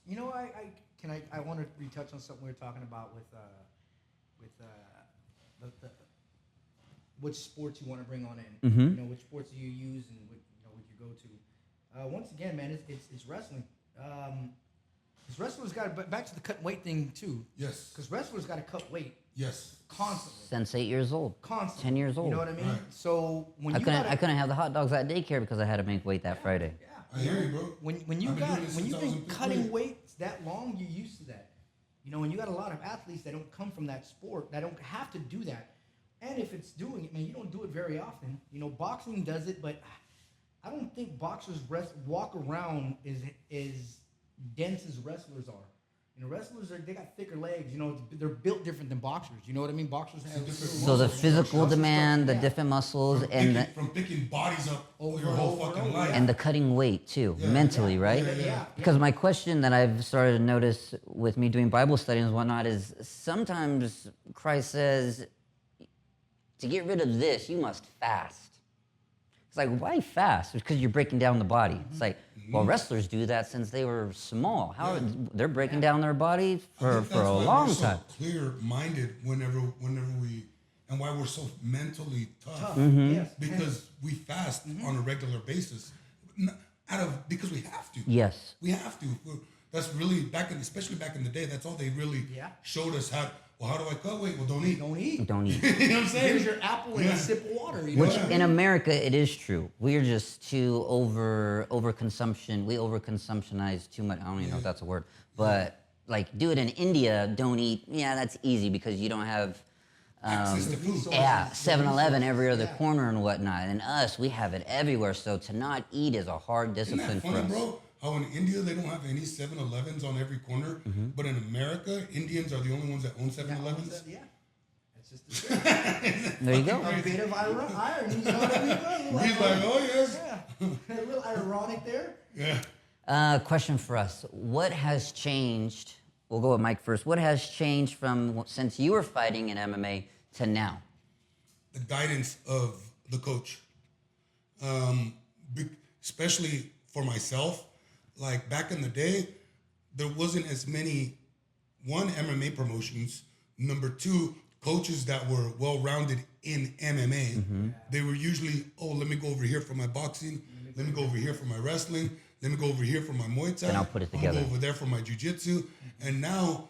I want to retouch on something we were talking about with which sports you want to bring on in. Which sports do you use and what you go to. Once again, man, it's wrestling. Because wrestlers got back to the cut weight thing too. Yes. Because wrestlers got to cut weight Yes. constantly. Since 8 years old. Constantly. 10 years old. You know what I mean? Right. So when I couldn't have the hot dogs at daycare because I had to make weight that Friday. Yeah. I hear you, bro. When I've been doing this you've since I was been in fifth cutting grade. weights that long, you're used to that. When you got a lot of athletes that don't come from that sport, that don't have to do that. And if it's doing it, man, you don't do it very often. Boxing does it, but I don't think boxers walk around as dense as wrestlers are. wrestlers they got thicker legs. They're built different than boxers. You know what I mean? Boxers have So the physical demand, the different muscles, from picking bodies up over your whole fucking life, and the cutting weight too, mentally, right? Yeah. Because my question that I've started to notice with me doing Bible studies and whatnot is sometimes Christ says, to get rid of this, you must fast. It's like, why fast? Because you're breaking down the body. It's like, well, wrestlers do that since they were small. They're breaking down their body for a long time. So clear-minded whenever we, and why we're so mentally tough. Yes. Because we fast on a regular basis, because we have to. Yes. We have to. That's really especially back in the day. That's all they really showed us how. Well, how do I cut weight? Well, don't eat. Don't eat. You know what I'm saying? Here's your apple and a sip of water. Which in America, it is true. We're just too overconsumption. We overconsumptionize too much. I don't even know if that's a word. But like, do it in India, don't eat. Yeah, that's easy because you don't have access to food. 7-Eleven every other corner and whatnot. And us, we have it everywhere. So to not eat is a hard discipline Isn't that funny, for us. bro? How in India they don't have any 7-Elevens on every corner, but in America, Indians are the only ones that own 7-Elevens. Yeah. That's just the truth. There you go. A bit of irony. You know what I mean? He's like, oh yes. Yeah. A little ironic there. Yeah. Question for us. What has changed? We'll go with Mike first. What has changed from since you were fighting in MMA to now? The guidance of the coach, especially for myself. Like back in the day, there wasn't as many, one, MMA promotions, number two, coaches that were well-rounded in MMA. They were usually, let me go over here for my boxing, let me go over here for my wrestling, let me go over here for my Muay Thai. Then I'll put it together. I'll go over there for my jiu-jitsu. And now,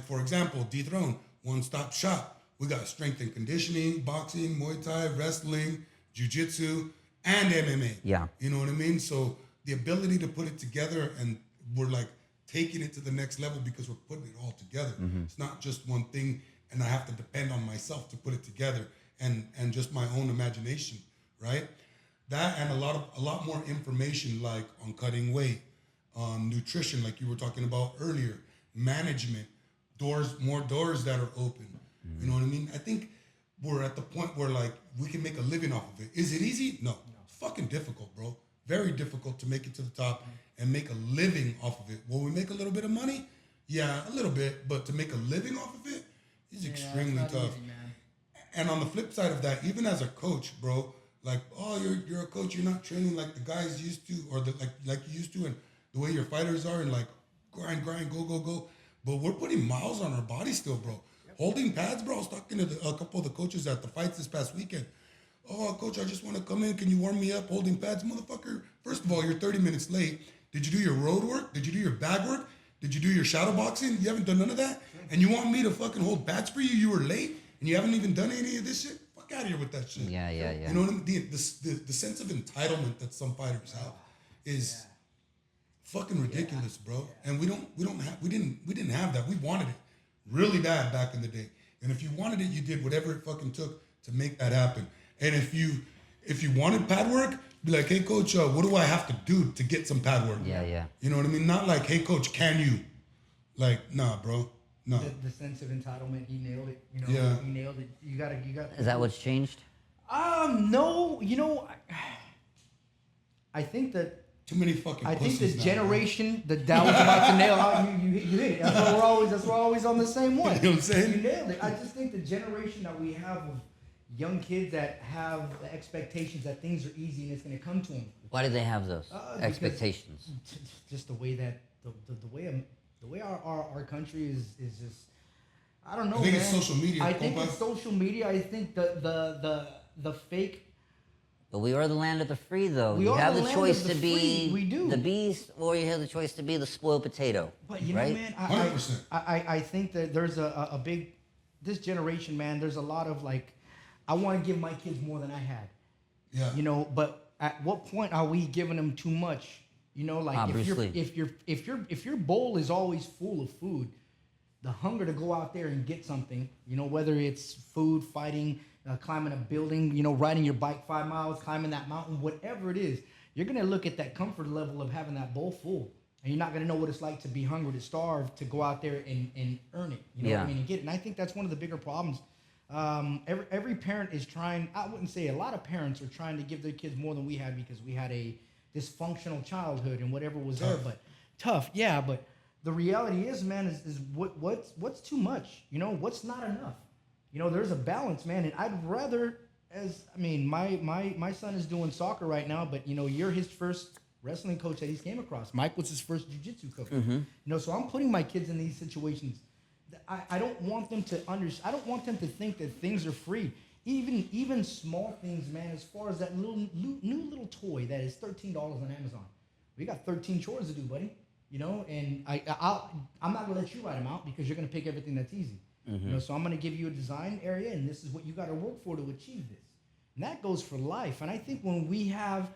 for example, Dethrone, one-stop shop. We got strength and conditioning, boxing, Muay Thai, wrestling, jiu-jitsu, and MMA. Yeah. You know what I mean? So the ability to put it together, and we're like taking it to the next level because we're putting it all together. It's not just one thing, and I have to depend on myself to put it together and just my own imagination, right? That and a lot more information, like on cutting weight, on nutrition, like you were talking about earlier, management, more doors that are open. You know what I mean? I think we're at the point where like we can make a living off of it. Is it easy? No. It's fucking difficult, bro. Very difficult to make it to the top and make a living off of it. Will we make a little bit of money? Yeah, a little bit. But to make a living off of it is extremely tough. Easy, man. And on the flip side of that, even as a coach, bro, like, you're a coach, you're not training like the guys used to, or like you used to, and the way your fighters are, and like grind, go. But we're putting miles on our body still, bro. Holding pads, bro. I was talking to a couple of the coaches at the fights this past weekend. Oh, coach, I just want to come in. Can you warm me up holding pads? Motherfucker, first of all, you're 30 minutes late. Did you do your road work? Did you do your bag work? Did you do your shadow boxing? You haven't done none of that? And you want me to fucking hold pads for you? You were late and you haven't even done any of this shit? Fuck out of here with that shit. Yeah. You know what I mean? The sense of entitlement that some fighters have is fucking ridiculous, bro. And we didn't have that. We wanted it really bad back in the day. And if you wanted it, you did whatever it fucking took to make that happen. And if you wanted pad work, be like, hey coach, what do I have to do to get some pad work? Yeah. You know what I mean? Not like, hey coach, can you? Like, nah, bro. No. The sense of entitlement, he nailed it. You know, Yeah. he nailed it. You got. Is that what's changed? No. You know, I think that. Too many fucking I think the pussies now, generation that was about to nail out, you hit it. That's why we're always on the same one. You know what I'm saying? You nailed it. I just think the generation that we have of young kids that have the expectations that things are easy and it's going to come to them. Why do they have those expectations? Just the way that the way our country is just, I don't know. I think man. it's social media. I think it's social media. I think the fake. But we are the land of the free, though. We You are have the the land choice of the to be free. We do. the beast, or you have the choice to be the spoiled potato. But you right? know, man, 100%. I think that there's a big, this generation, man, there's a lot of like, I want to give my kids more than I had. Yeah. You know, but at what point are we giving them too much? You know, like if your bowl is always full of food, the hunger to go out there and get something, you know, whether it's food, fighting, climbing a building, you know, riding your bike 5 miles, climbing that mountain, whatever it is, you're gonna look at that comfort level of having that bowl full. and you're not going to know what it's like to be hungry, to starve, to go out there and earn it. You know what I mean? And get it. And I think that's one of the bigger problems. Every parent is trying, I wouldn't say a lot of parents are trying to give their kids more than we had because we had a dysfunctional childhood and whatever was there, but tough. Yeah. But the reality is, man, is what's too much, you know, what's not enough, you know, there's a balance, man. And I'd rather, my son is doing soccer right now, but you know, you're his first wrestling coach that he's came across. Mike was his first jiu-jitsu coach. You know, so I'm putting my kids in these situations. I don't want them to I don't want them to think that things are free. Even small things, man, as far as that new little toy that is $13 on Amazon. We got 13 chores to do, buddy. You know, and I'm not gonna let you write them out because you're gonna pick everything that's easy. You know, so I'm gonna give you a design area, and this is what you got to work for to achieve this. And that goes for life. And I think when we have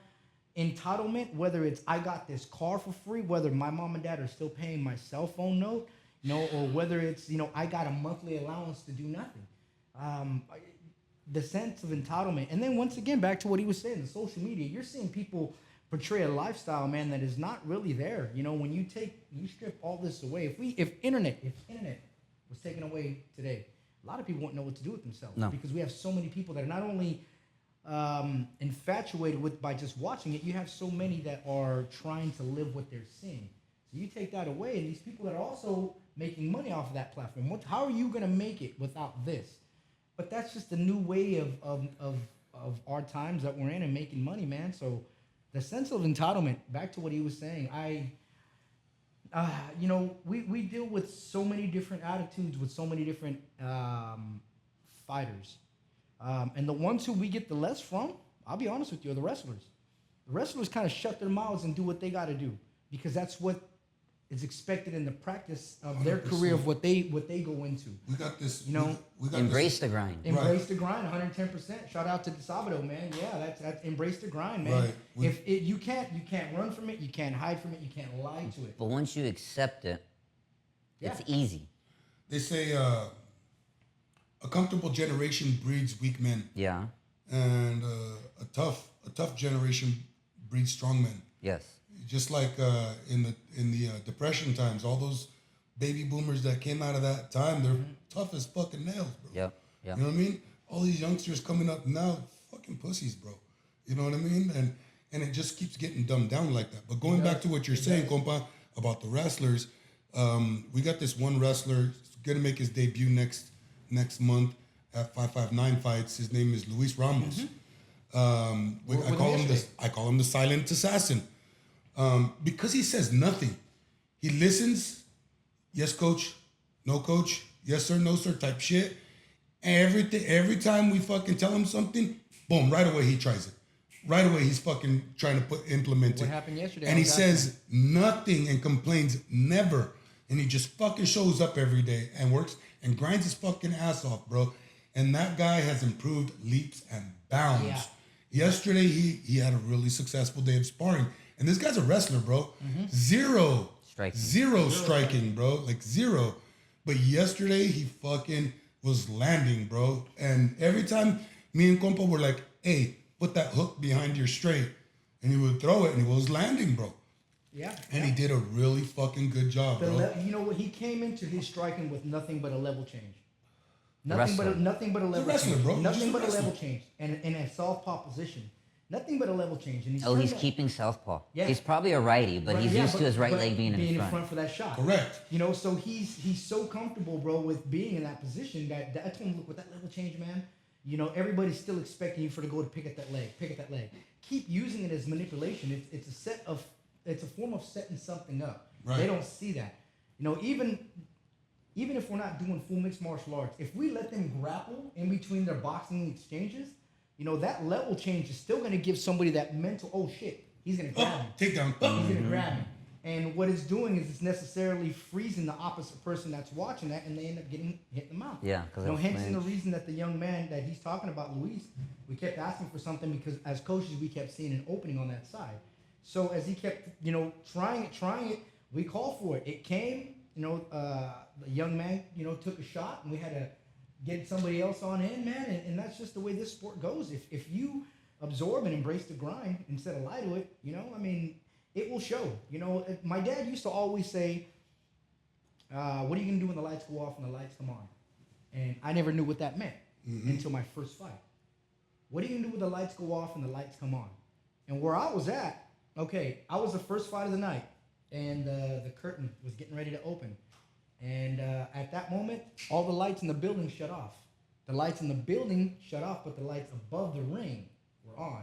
entitlement, whether it's I got this car for free, whether my mom and dad are still paying my cell phone note, you know, or whether it's, you know, I got a monthly allowance to do nothing. The sense of entitlement. And then once again, back to what he was saying, the social media, you're seeing people portray a lifestyle, man, that is not really there. You know, when you strip all this away, if internet was taken away today, a lot of people won't know what to do with themselves. No. Because we have so many people that are not only infatuated with by just watching it, you have so many that are trying to live what they're seeing. So you take that away, and these people that are also making money off of that platform, how are you going to make it without this? But that's just a new way of our times that we're in and making money, man. So the sense of entitlement, back to what he was saying, you know, we deal with so many different attitudes with so many different fighters. And the ones who we get the less from, I'll be honest with you, are the wrestlers. The wrestlers kind of shut their mouths and do what they got to do because that's what is expected in the practice of their 100%. Career of what they go into. We got this, you know, we got embrace the grind. Embrace the grind, 110%. Shout out to DeSabado, man. Yeah, that's embrace the grind, man. Right. You can't run from it, you can't hide from it, you can't lie to it. But once you accept it, it's easy. They say a comfortable generation breeds weak men. Yeah. And a tough generation breeds strong men. Yes. Just like in the depression times, all those baby boomers that came out of that time, they're tough as fucking nails, bro. Yep. You know what I mean? All these youngsters coming up now, fucking pussies, bro. You know what I mean? And it just keeps getting dumbed down like that. But going back to what you're saying, compa, about the wrestlers, we got this one wrestler gonna make his debut next month at 559 Fights. His name is Luis Ramos. I call him the silent assassin. Because he says nothing. He listens, yes, coach, no, coach, yes, sir, no, sir, type shit. Every time we fucking tell him something, boom, right away he tries it. Right away he's fucking trying to implement it. What happened yesterday? And he says nothing and complains never. And he just fucking shows up every day and works and grinds his fucking ass off, bro. And that guy has improved leaps and bounds. Yeah. Yesterday he had a really successful day of sparring. And this guy's a wrestler, bro. Zero striking, bro. Like zero. But yesterday, he fucking was landing, bro. And every time me and compa were like, hey, put that hook behind your straight. And he would throw it, and he was landing, bro. Yeah. And he did a really fucking good job, bro. You know what? He came into his striking with nothing but a level change. Nothing but a level change. Bro. Nothing but a level change. And a southpaw position. Nothing but a level change. And he's keeping southpaw. Yeah. He's probably a righty, but he's used to his right leg being in front for that shot. Correct. You know, so he's so comfortable, bro, with being in that position that I told him, look, with that level change, man, you know, everybody's still expecting you to go to pick at that leg. Keep using it as manipulation. It's a form of setting something up. Right. They don't see that. You know, even if we're not doing full mixed martial arts, if we let them grapple in between their boxing exchanges, you know, that level change is still going to give somebody that mental, oh shit, he's going to grab me. Takedown. He's going to grab me. And what it's doing is it's necessarily freezing the opposite person that's watching that, and they end up getting hit in the mouth. Yeah. You know, hence the reason that the young man that he's talking about, Luis, we kept asking for something because as coaches, we kept seeing an opening on that side. So as he kept, you know, trying it, we called for it. It came, you know, the young man, you know, took a shot, and we had to get somebody else on in, man, and that's just the way this sport goes. If you absorb and embrace the grind instead of lie to it, you know, I mean, it will show. You know, my dad used to always say, what are you going to do when the lights go off and the lights come on? And I never knew what that meant until my first fight. What are you going to do when the lights go off and the lights come on? And where I was at, okay, I was the first fight of the night, and the curtain was getting ready to open. And at that moment, all the lights in the building shut off. The lights in the building shut off, but the lights above the ring were on.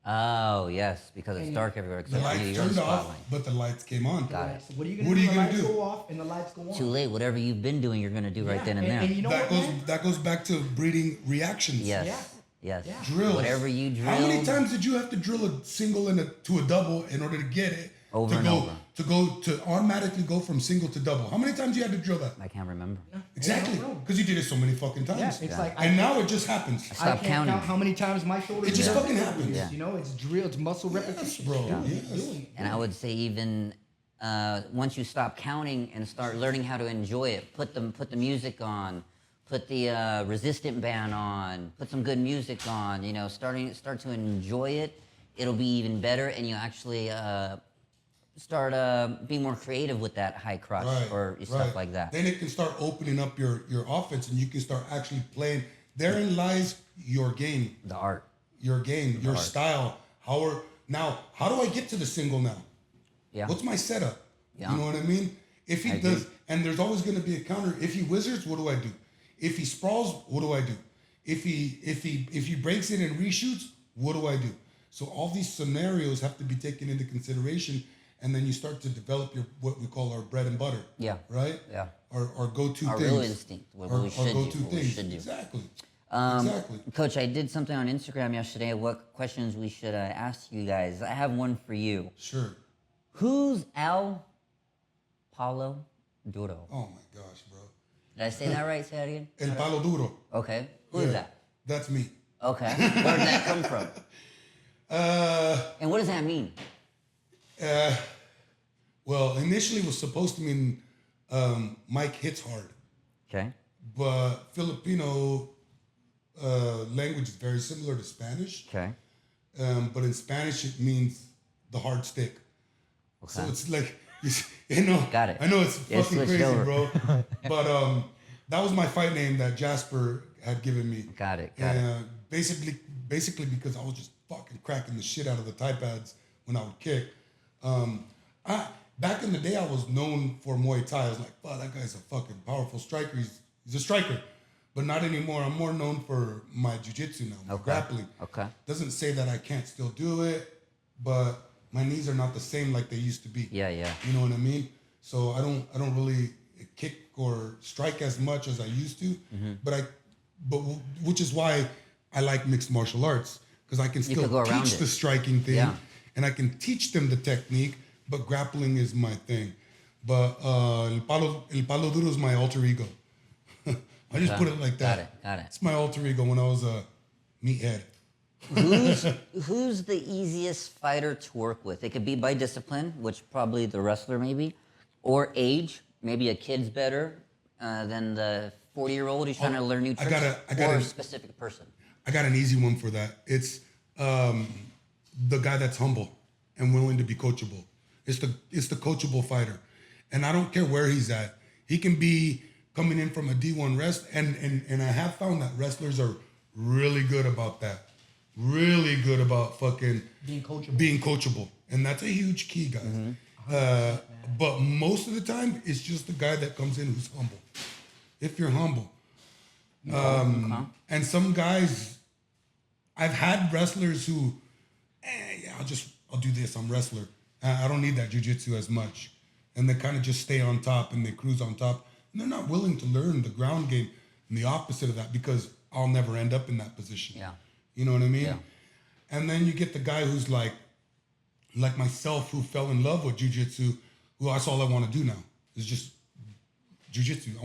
Oh, yes, because it's dark everywhere. The lights turned off, but the lights came on. Got it. So what are you going to do when the lights go off and the lights go on? Too late. Whatever you've been doing, you're going to do right then and there. And you know that goes back to breeding reactions. Yes. Yeah. Yes. Yeah. Drills. Whatever you drill. How many times did you have to drill a single to a double in order to get it Over and over. to automatically go from single to double? How many times you had to drill that? I can't remember. Exactly, because you did it so many fucking times. Yeah, it's like and now it just happens. Stop I can't counting. count how many times my shoulders. It just down. fucking happens. Yeah. You know, it's drill, it's muscle repetition, bro. Yeah. Yes. And I would say even once you stop counting and start learning how to enjoy it, put the music on, put the resistant band on, put some good music on. You know, start to enjoy it. It'll be even better, and you actually start being more creative with that high crotch or stuff like that. Then it can start opening up your offense, and you can start actually playing. Therein lies your game. The art. Your game, your style. How do I get to the single now? Yeah. What's my setup? Yeah. You know what I mean? If he I does, agree. and there's always going to be a counter. If he wizards, what do I do? If he sprawls, what do I do? If he breaks it and reshoots, what do I do? So all these scenarios have to be taken into consideration, and then you start to develop what we call our bread and butter. Yeah. Right. Yeah. Our go-to Our things. real instinct. What we should do. go-to What we things. should do. Exactly. Exactly. Coach, I did something on Instagram yesterday. What questions we should ask you guys? I have one for you. Sure. Who's El Palo Duro? Oh my gosh, bro. Did I say that right? Say that again. El Palo Duro. Okay. Who's Yeah, that? That's me. Okay. Where did that come from? And what does that mean? Well, initially it was supposed to mean Mike hits hard, Okay. but Filipino language is very similar to Spanish. Okay. But in Spanish it means the hard stick. Okay. So it's like, you know, Got it. I know it's Yeah, fucking switched crazy, over. bro. But that was my fight name that Jasper had given me. Got it. Got it. Basically because I was just fucking cracking the shit out of the Thai pads when I would kick. Back in the day, I was known for Muay Thai. I was like, wow, that guy's a fucking powerful striker. He's a striker. But not anymore. I'm more known for my jiu-jitsu now, my grappling. Okay. Doesn't say that I can't still do it, but my knees are not the same like they used to be. Yeah, yeah. You know what I mean? So I don't really kick or strike as much as I used to. But which is why I like mixed martial arts, because I can still go around teach it. the striking thing, Yeah. and I can teach them the technique. But grappling is my thing. But El Palo Duro is my alter ego. I just put it like that. Got it. It's my alter ego when I was a meathead. Who's the easiest fighter to work with? It could be by discipline, which probably the wrestler maybe, or age. Maybe a kid's better than the 40-year-old who's trying to learn new tricks, or a specific person. I got an easy one for that. It's the guy that's humble and willing to be coachable. It's the coachable fighter, and I don't care where he's at. He can be coming in from a D1 rest, and I have found that wrestlers are really good about that. Really good about fucking being coachable, and that's a huge key, guys. But most of the time, it's just the guy that comes in who's humble. If you're humble, and some guys, I've had wrestlers who, I'll do this. I'm a wrestler. I don't need that jiu-jitsu as much. And they kind of just stay on top and they cruise on top. And they're not willing to learn the ground game and the opposite of that, because I'll never end up in that position. Yeah. You know what I mean? Yeah. And then you get the guy who's like myself, who fell in love with jiu-jitsu, who that's all I want to do now is just jiu-jitsu. I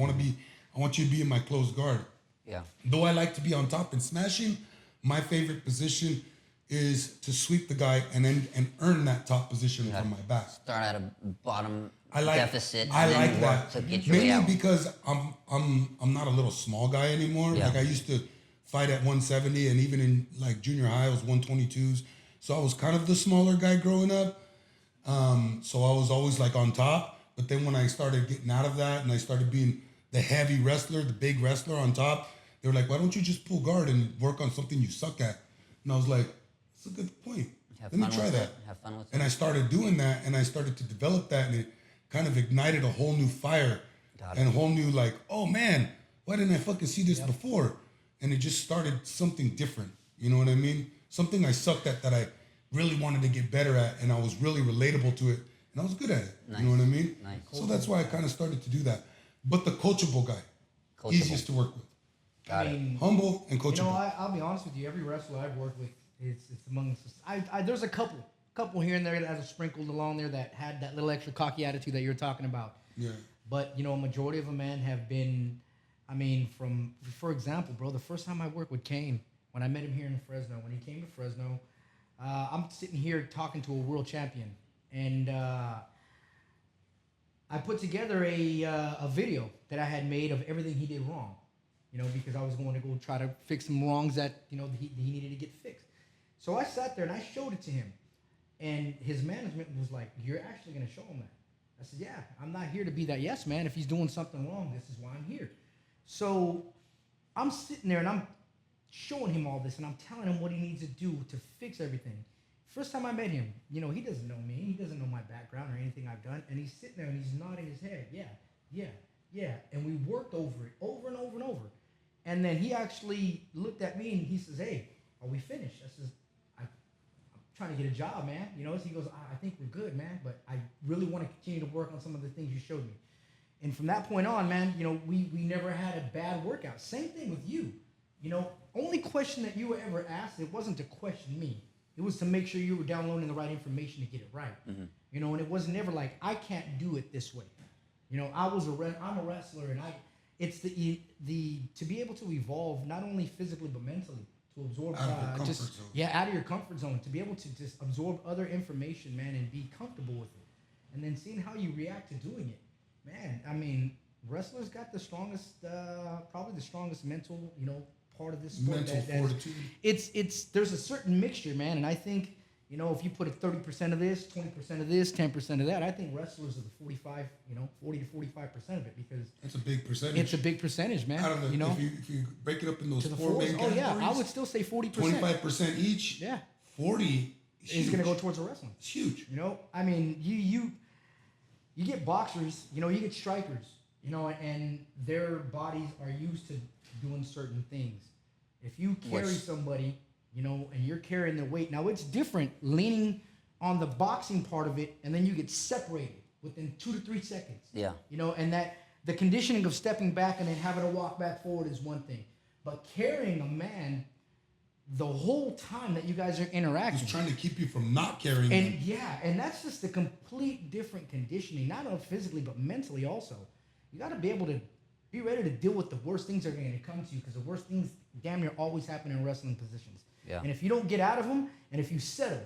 want you to be in my closed guard. Yeah. Though I like to be on top and smashing, my favorite position is to sweep the guy and earn that top position from my back. Start at a bottom I like deficit. I and then like work that to get your way mainly out. because I'm not a little small guy anymore. Yeah. Like I used to fight at 170, and even in like junior high I was 122s. So I was kind of the smaller guy growing up. So I was always like on top. But then when I started getting out of that and I started being the heavy wrestler, the big wrestler on top, they were like, why don't you just pull guard and work on something you suck at? And I was like, that's a good point. Let me try that. Have fun with it. And I started doing that, and I started to develop that, and it kind of ignited a whole new fire and a whole new like, oh man, why didn't I fucking see this before? And it just started something different. You know what I mean? Something I sucked at that I really wanted to get better at, and I was really relatable to it, and I was good at it. Nice. You know what I mean? Nice. So that's why I kind of started to do that. But the coachable guy, easiest to work with. Got it. Humble and coachable. You know, I'll be honest with you. Every wrestler I've worked with, it's among. There's a couple here and there that has sprinkled along there that had that little extra cocky attitude that you're talking about. Yeah. But you know, a majority of them, man, have been. I mean, for example, bro, the first time I worked with Kane, when I met him here in Fresno, when he came to Fresno, I'm sitting here talking to a world champion, and I put together a video that I had made of everything he did wrong. You know, because I was going to go try to fix some wrongs that, you know, he needed to get fixed. So I sat there and I showed it to him. And his management was like, you're actually going to show him that? I said, yeah, I'm not here to be that yes man. If he's doing something wrong, this is why I'm here. So I'm sitting there and I'm showing him all this and I'm telling him what he needs to do to fix everything. First time I met him, you know, he doesn't know me. He doesn't know my background or anything I've done. And he's sitting there and he's nodding his head. Yeah. And we worked over it over and over and over. And then he actually looked at me and he says, hey, are we finished? I says, I'm trying to get a job, man. You know, so he goes, I think we're good, man, but I really want to continue to work on some of the things you showed me. And from that point on, man, you know, we never had a bad workout. Same thing with you. You know, only question that you were ever asked, it wasn't to question me. It was to make sure you were downloading the right information to get it right. Mm-hmm. You know, and it was never like, I can't do it this way. You know, I'm a wrestler, and it's the to be able to evolve not only physically but mentally, to absorb out of your comfort zone, to be able to just absorb other information, man, and be comfortable with it, and then seeing how you react to doing it, man. I mean, wrestlers got the strongest, probably the strongest mental, you know, part of this sport. Mental fortitude. It's there's a certain mixture, man, and I think, you know, if you put a 30% of this, 20% of this, 10% of that, I think wrestlers are the 40 to 45% of it, because that's a big percentage. It's a big percentage, man. Out of the, you know, if you break it up in those to the four main categories, I would still say 40%. 25% each. Yeah, 40 is going to go towards the wrestling. It's huge. You know, I mean, you get boxers, you know, you get strikers, you know, and their bodies are used to doing certain things. If you carry somebody, you know, and you're carrying their weight. Now, it's different leaning on the boxing part of it, and then you get separated within 2 to 3 seconds. Yeah. You know, and that the conditioning of stepping back and then having to walk back forward is one thing. But carrying a man the whole time that you guys are interacting. He's trying to keep you from not carrying him. And yeah, and that's just a complete different conditioning, not only physically, but mentally also. You got to be able to be ready to deal with the worst things that are going to come to you, because the worst things damn near always happen in wrestling positions. Yeah. And if you don't get out of them, and if you settle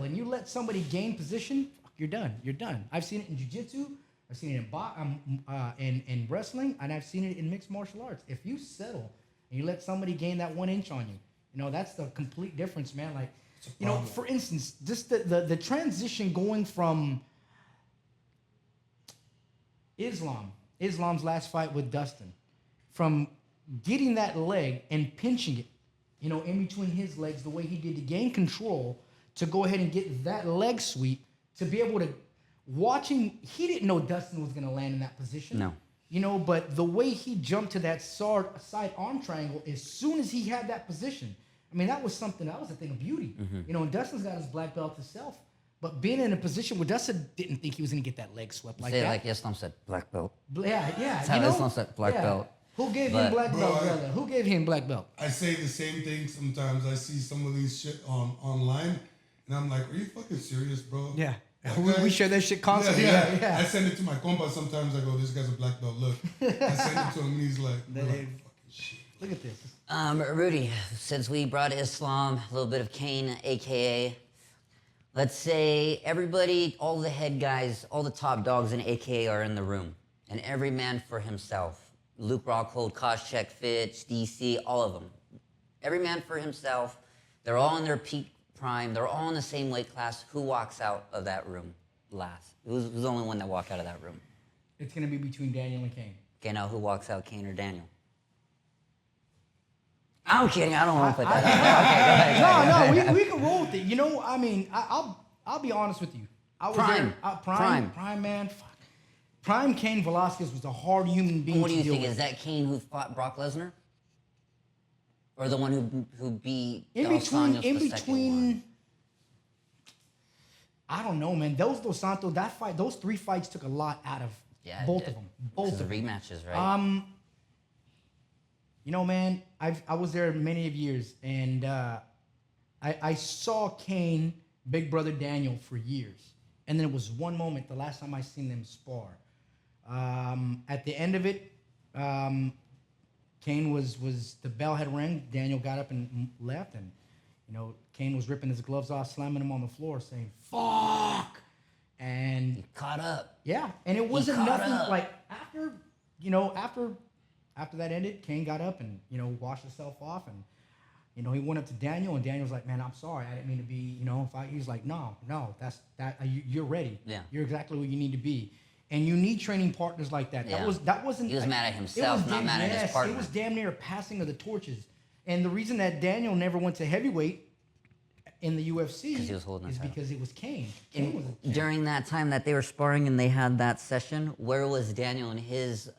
and you let somebody gain position, you're done. You're done. I've seen it in jiu-jitsu, I've seen it in wrestling, and I've seen it in mixed martial arts. If you settle and you let somebody gain that 1 inch on you, you know, that's the complete difference, man. Like, you know, for instance, just the transition going from Islam's last fight with Dustin, from getting that leg and pinching it, you know, in between his legs, the way he did to gain control, to go ahead and get that leg sweep, to be able to watching, he didn't know Dustin was going to land in that position. No. You know, but the way he jumped to that side arm triangle as soon as he had that position, I mean, that was a thing of beauty. Mm-hmm. You know, and Dustin's got his black belt himself, but being in a position where Dustin didn't think he was going to get that leg swept like that. Like Islam said, black belt. Yeah. That's how Islam said, black belt. Who gave him black belt, brother? Who gave him black belt? I say the same thing sometimes. I see some of these shit online, and I'm like, are you fucking serious, bro? Yeah. We share that shit constantly. Yeah. I send it to my compa sometimes. I go, this guy's a black belt. Look. I send it to him, and he's like, fucking shit. Look at this. Rudy, since we brought Islam, a little bit of Kane, a.k.a., let's say everybody, all the head guys, all the top dogs in AKA are in the room, and every man for himself. Luke Rockhold, Koscheck, Fitch, DC, all of them. Every man for himself. They're all in their peak Prime, they're all in the same weight class. Who walks out of that room last? Who's the only one that walked out of that room? It's gonna be between Daniel and Cain. Okay, now who walks out, Cain or Daniel? I'm kidding. I don't want to put that out. Okay, go ahead. We can roll with it. You know, I mean, I'll be honest with you. I was Prime. there. Prime, man. Fuck. Prime Cain Velasquez was a hard human being. What do you to deal think? with. Is that Cain who fought Brock Lesnar, or the one who beat in Dos Anjos between? the second one? I don't know, man. Those Dos Santos, those 3 fights took a lot out of both of them. Both of them. Rematches, right? You know, man, I was there many of years, and I saw Cain, Big Brother Daniel, for years, and then it was one moment, the last time I seen them spar. At the end of it, Cain was the bell had rang. Daniel got up and left, and you know, Cain was ripping his gloves off, slamming him on the floor, saying "fuck," and He caught up. yeah, and it wasn't caught nothing up. like after that ended, Cain got up and, you know, washed himself off, and, you know, he went up to Daniel, and Daniel's like, man, I'm sorry, I didn't mean to be, you know, he's like, no, you're ready. Yeah. You're exactly where you need to be. And you need training partners like that. Yeah. That wasn't. He was mad at it himself, was not mad at his partner. It was damn near a passing of the torches. And the reason that Daniel never went to heavyweight in the UFC Because he was holding his is title. because it was Cain. Cain was a During that time that they were sparring and they had that session, where was Daniel and his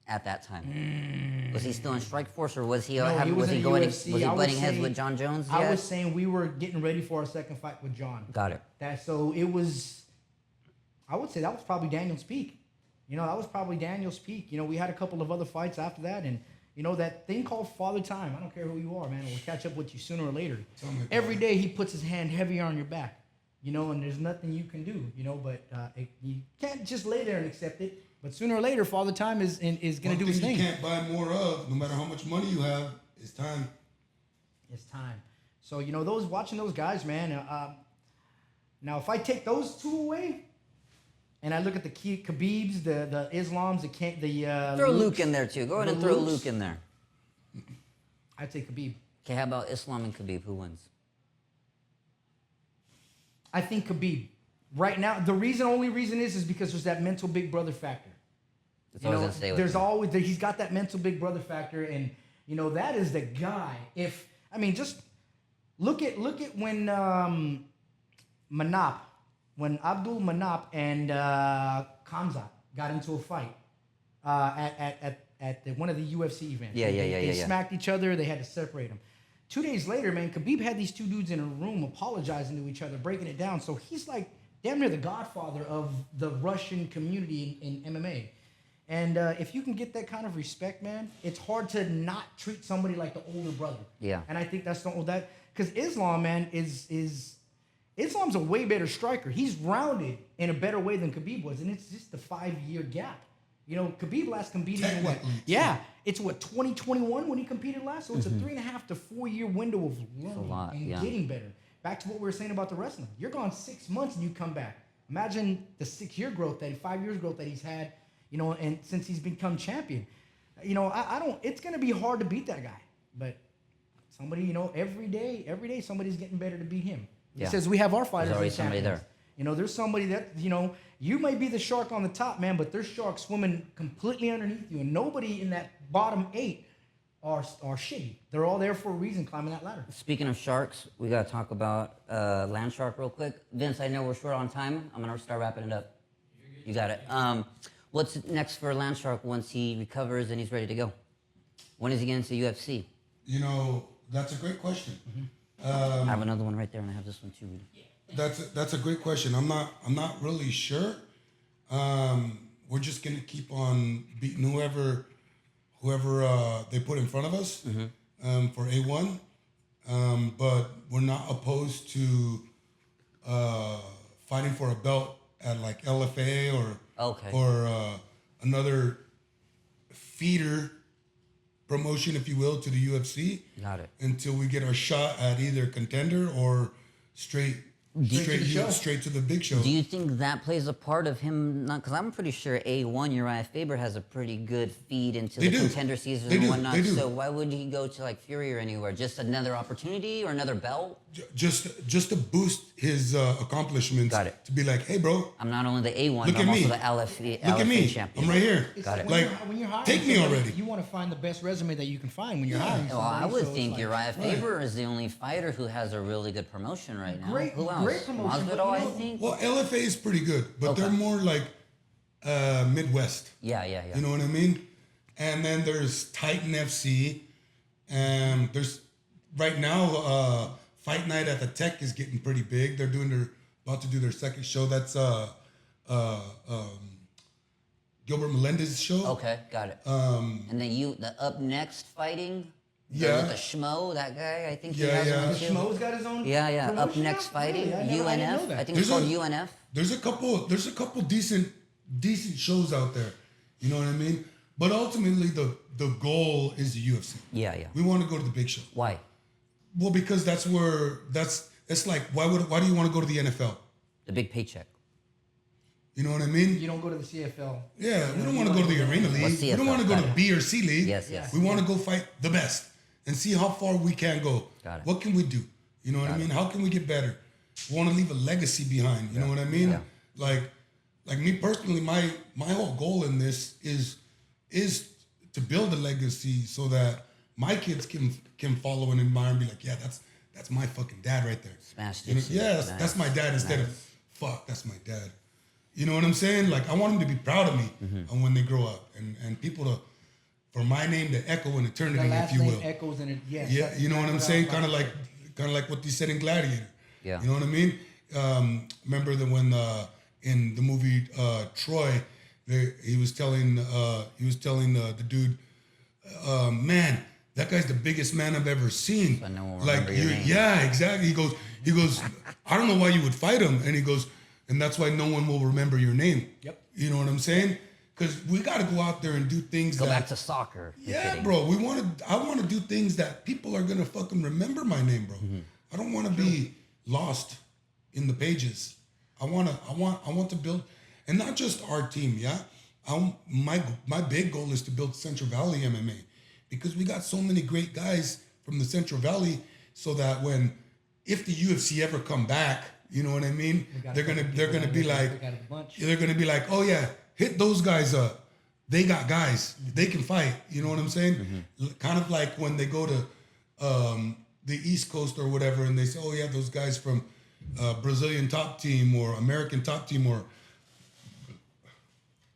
at that time? Was he still in Strikeforce, or was he No, he was in going? UFC. Was he I was butting heads saying- with John Jones? I yet? was saying we were getting ready for our second fight with John. Got it. So it was, I would say that was probably Daniel's peak. You know, that was probably Daniel's peak. You know, we had a couple of other fights after that, and you know, that thing called Father Time, I don't care who you are, man, it will catch up with you sooner or later. Every day he puts his hand heavier on your back, you know, and there's nothing you can do, you know, but you can't just lay there and accept it. But sooner or later, Father Time is going to do his thing. You can't buy more of, no matter how much money you have, is time. It's time. So, you know, watching those guys, man. Now, if I take those 2 away, and I look at the Khabibs, the Islams, Throw Luke in there too. Go ahead the and throw Lukes. Luke in there. I'd say Khabib. Okay, how about Islam and Khabib? Who wins? I think Khabib. Right now, the only reason is because there's that mental big brother factor. It's always gonna stay with there's him. always he's got that mental big brother factor, and you know that is the guy. Just look at when Manap, when Abdul Manap and Kamzat got into a fight at one of the UFC events. They smacked each other. They had to separate them. 2 days later, man, Khabib had these 2 dudes in a room apologizing to each other, breaking it down. So he's like damn near the godfather of the Russian community in MMA. And if you can get that kind of respect, man, it's hard to not treat somebody like the older brother. Yeah. And I think that's because Islam, man, Islam's a way better striker. He's rounded in a better way than Khabib was, and it's just a 5-year gap. You know, Khabib last competed in what? Yeah, it's 2021 when he competed last. So it's a 3.5 to 4 year window of learning and getting better. Back to what we were saying about the wrestling. You're gone 6 months and you come back. Imagine the 5 years growth that he's had. You know, and since he's become champion, you know, it's going to be hard to beat that guy. But somebody, you know, every day somebody's getting better to beat him. Yeah. He says we have our fighters. There's always as somebody champions. there. You know, there's somebody that, you know, you may be the shark on the top, man, but there's sharks swimming completely underneath you, and nobody in that bottom 8 are shitty. They're all there for a reason, climbing that ladder. Speaking of sharks, we got to talk about Land Shark real quick. Vince, I know we're short on time. I'm going to start wrapping it up. You got it. What's next for Land Shark once he recovers and he's ready to go? When is he getting to UFC? You know, that's a great question. I have another one right there, and I have this one too. That's a great question. I'm not really sure. We're just gonna keep on beating whoever they put in front of us for A1. But we're not opposed to fighting for a belt at like LFA or another feeder promotion, if you will, to the UFC. Got it. Until we get our shot at either contender or straight straight to the big show. Do you think that plays a part of him not? Because I'm pretty sure A1 Uriah Faber has a pretty good feed into the contender season and whatnot. So why would he go to like Fury or anywhere? Just another opportunity or another belt? Just to boost his accomplishments. Got it. To be like, hey, bro. I'm not only the A1, Look but I'm at me. also the LFA, Look at me. champion. I'm right here. Got it. Like, when you're hiring take me somebody, already. You want to find the best resume that you can find when you're hiring Well, somebody. I would so think it's Uriah Faber is the only fighter who has a really good promotion right now. Great- Who else? great promotion, but Masvidal, you I know- think. Well, LFA is pretty good, but they're more like Midwest. Yeah. You know what I mean? And then there's Titan FC, and there's right now Fight Night at the Tech is getting pretty big. They're about to do their second show. That's Gilbert Melendez's show. Okay, got it. And then the Up Next fighting. Yeah. With the Schmo, that guy, I think he Yeah, has yeah. one The too. Schmo's got his own. Yeah. Up promotion Next now? fighting, Really? I didn't know UNF. that. I think it's called UNF. There's a couple decent shows out there. You know what I mean? But ultimately, the goal is the UFC. Yeah. We want to go to the big show. Why? Well, because it's like why do you want to go to the NFL? The big paycheck. You know what I mean? You don't go to the CFL. Yeah, we don't want to go to the Arena League. What's We don't CFL? want to go Got to it. B or C League. Yes. We want to go fight the best and see how far we can go. Got it. What can we do? You know what I mean? How can we get better? We want to leave a legacy behind. You know what I mean? Yeah. Like me personally, my whole goal in this is to build a legacy so that my kids can follow and admire and be like, yeah, that's my fucking dad right there. Smash You know, Dixie. yeah, Nice. that's my dad instead of fuck, that's my dad. You know what I'm saying? Like I want them to be proud of me and when they grow up and people for my name to echo in The eternity, last if you name will. echoes in it. Yes, Yeah, that's you know what I'm exactly saying? Kind of like what they said in Gladiator. Yeah. You know what I mean? Remember when in the movie Troy, he was telling the dude, man, that guy's the biggest man I've ever seen. So no one will Like remember your name. yeah, exactly. He goes, I don't know why you would fight him, and he goes, and that's why no one will remember your name. Yep. You know what I'm saying? Because we got to go out there and do things. Go back to soccer. I'm Yeah, kidding. bro. I want to do things that people are gonna fucking remember my name, bro. I don't want to be lost in the pages. I want to build, and not just our team. Yeah, my big goal is to build Central Valley MMA because we got so many great guys from the Central Valley, so that if the UFC ever come back, you know what I mean? They're gonna be like, oh yeah, hit those guys up. They got guys. They can fight. You know what I'm saying? Kind of like when they go to the East Coast or whatever, and they say, oh yeah, those guys from Brazilian top team or American top team, or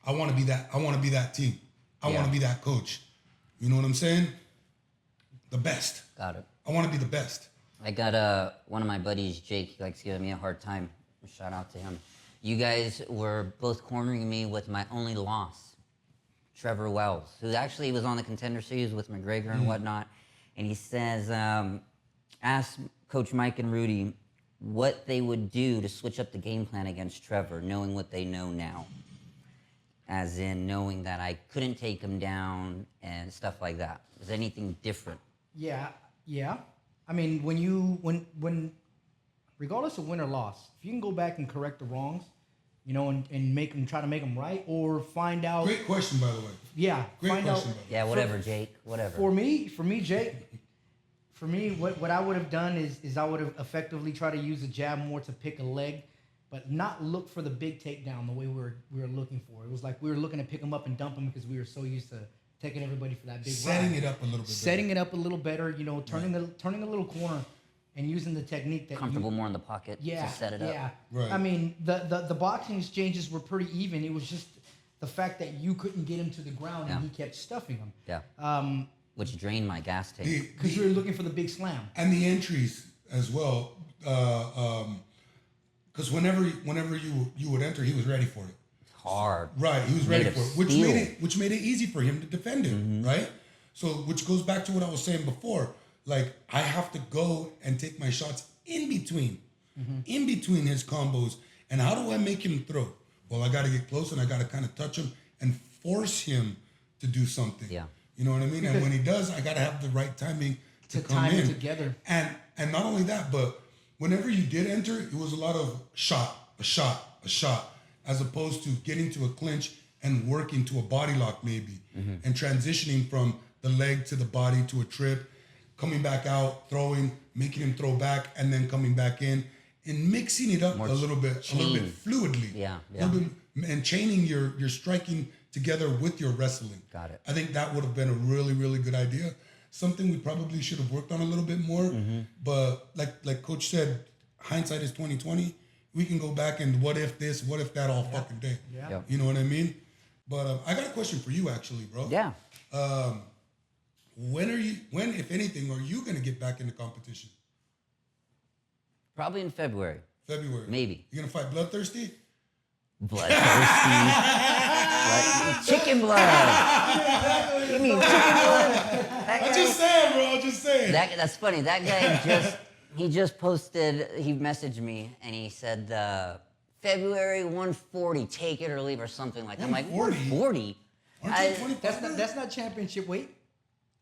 I want to be that. I want to be that team. I want to be that coach. You know what I'm saying? The best. Got it. I want to be the best. I got one of my buddies, Jake, he likes giving me a hard time. Shout out to him. You guys were both cornering me with my only loss, Trevor Wells, who actually was on the Contender Series with McGregor and whatnot. And he says, ask Coach Mike and Rudy what they would do to switch up the game plan against Trevor, knowing what they know now. As in knowing that I couldn't take him down and stuff like that. Is there anything different? Yeah. I mean, when regardless of win or loss, if you can go back and correct the wrongs, you know, and try to make them right, or find out. Great question, by the way. Yeah. Great find question, out. by the way. Yeah, whatever, Jake, whatever. For me, Jake. For me, what I would have done is I would have effectively tried to use a jab more to pick a leg, but not look for the big takedown the way we were looking for. It was like we were looking to pick him up and dump him because we were so used to taking everybody for that big Setting ride. it up a little bit. Setting it up a little better, you know, turning a little corner and using the technique that Comfortable more in the pocket to set it up. Yeah. Right. I mean, the boxing exchanges were pretty even. It was just the fact that you couldn't get him to the ground and he kept stuffing him. Yeah. Which drained my gas tank. Because we were looking for the big slam. And the entries as well, because whenever you would enter, he was ready for it. Hard. Right, he was ready Made for of it, which steel. made it easy for him to defend him. Right, so which goes back to what I was saying before. Like I have to go and take my shots in between his combos. And how do I make him throw? Well, I got to get close and I got to kind of touch him and force him to do something. Yeah. You know what I mean? And when he does, I got to have the right timing to come time in it together. And not only that, but whenever you did enter, it was a lot of shot, a shot, a shot, as opposed to getting to a clinch and working to a body lock maybe, and transitioning from the leg to the body to a trip, coming back out, throwing, making him throw back, and then coming back in, and mixing it up a little bit fluidly. Yeah. And chaining your striking together with your wrestling. Got it. I think that would have been a really, really good idea. Something we probably should have worked on a little bit more. But like Coach said, hindsight is 20/20. We can go back and what if this, what if that all fucking day. Yeah. Yep. You know what I mean? But I got a question for you actually, bro. Yeah. When, if anything, are you gonna get back into competition? Probably in February. February. Maybe. You gonna fight Bloodthirsty? Bloodthirsty. Chicken blood. You mean chicken blood? I'm just saying, bro. I'm just saying. That's funny. That guy just posted. He messaged me and he said February 140, take it or leave or something like that. I'm like 140. Aren't you 25? That's not championship weight.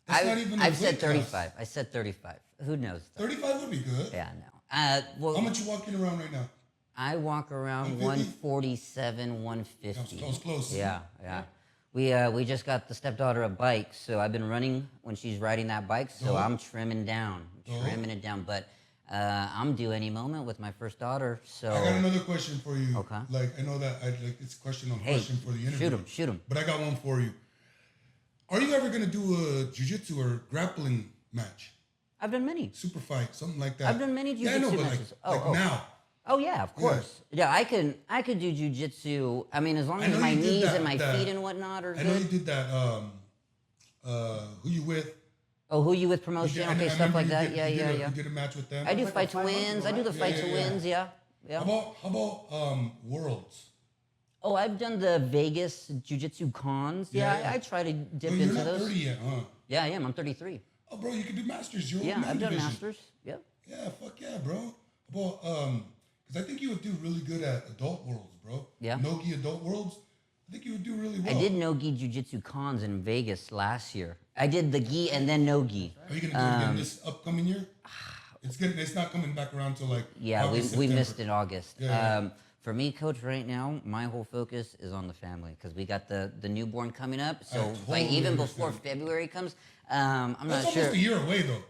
I've said 35. I said 35. Who knows? 35 would be good. Yeah, no. Well, How much you walking around right now? I walk around 147, 150. That was close. Yeah. We just got the stepdaughter a bike, so I've been running when she's riding that bike, so I'm trimming it down. But I'm due any moment with my first daughter, so. I got another question for you. Okay. Like, I know that it's a question on question for the interview. Shoot him. But I got one for you. Are you ever gonna do a jiu-jitsu or grappling match? I've done many. Super fight, something like that. I've done many jiu-jitsu but matches. Like now. Oh yeah, of course. Yeah, I could do jiu-jitsu. I mean, as long as my knees and my feet and whatnot are good. I know you did that. Who you with? Oh, who you with promotion? Okay, stuff like that. Yeah. You did a match with them. I do fight to wins. I do the fight to wins. Yeah. How about Worlds? Oh, I've done the Vegas Jiu-Jitsu cons. Yeah. I try to dip Well, you're into not those. 30 yet, huh? Yeah, I am. I'm 33. Oh, bro, you could do masters. You're Yeah, old man I've done division. masters. Yep. Yeah, fuck yeah, bro. Well, because I think you would do really good at adult worlds, bro. Yeah. Nogi adult worlds. I think you would do really well. I did no-gi jiu-jitsu cons in Vegas last year. I did the gi and then no-gi. Are you gonna do it again this upcoming year? It's good. It's not coming back around till like Yeah, August, we September. missed it August. Yeah. For me, coach, right now, my whole focus is on the family because we got the newborn coming up. So like totally even understand. before February comes, I'm That's not sure. almost a year away though.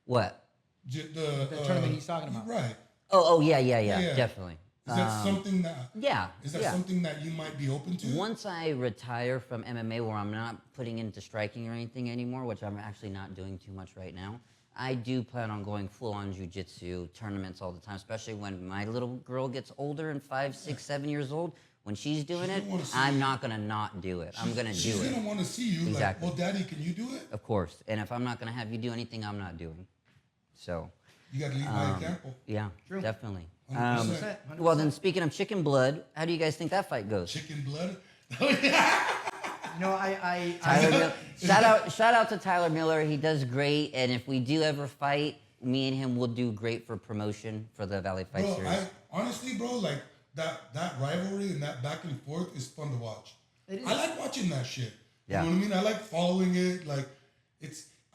What? The tournament he's talking about. Right. Oh yeah, Yeah. definitely. Is that something that? Yeah. Is that yeah. something that you might be open to? Once I retire from MMA, where I'm not putting into striking or anything anymore, which I'm actually not doing too much right now, I do plan on going full-on jiu-jitsu tournaments all the time, especially when my little girl gets older and 5, 6, 7 years old. When she's doing it, I'm not going to not do it. I'm going to do She's it. gonna want to see you. Exactly. Like, well, Daddy, can you do it? Of course. And if I'm not going to have you do anything, I'm not doing. So, You got to lead by example. yeah, True. definitely. 100%. Well, then speaking of chicken blood, how do you guys think that fight goes? Chicken blood. You know, I Shout out to Tyler Miller. He does great. And if we do ever fight, me and him will do great for promotion for the Valley Fight Bro, Series. honestly, bro, like that rivalry and that back and forth is fun to watch. It is. I like watching that shit. Yeah. You know what I mean? I like following it. Like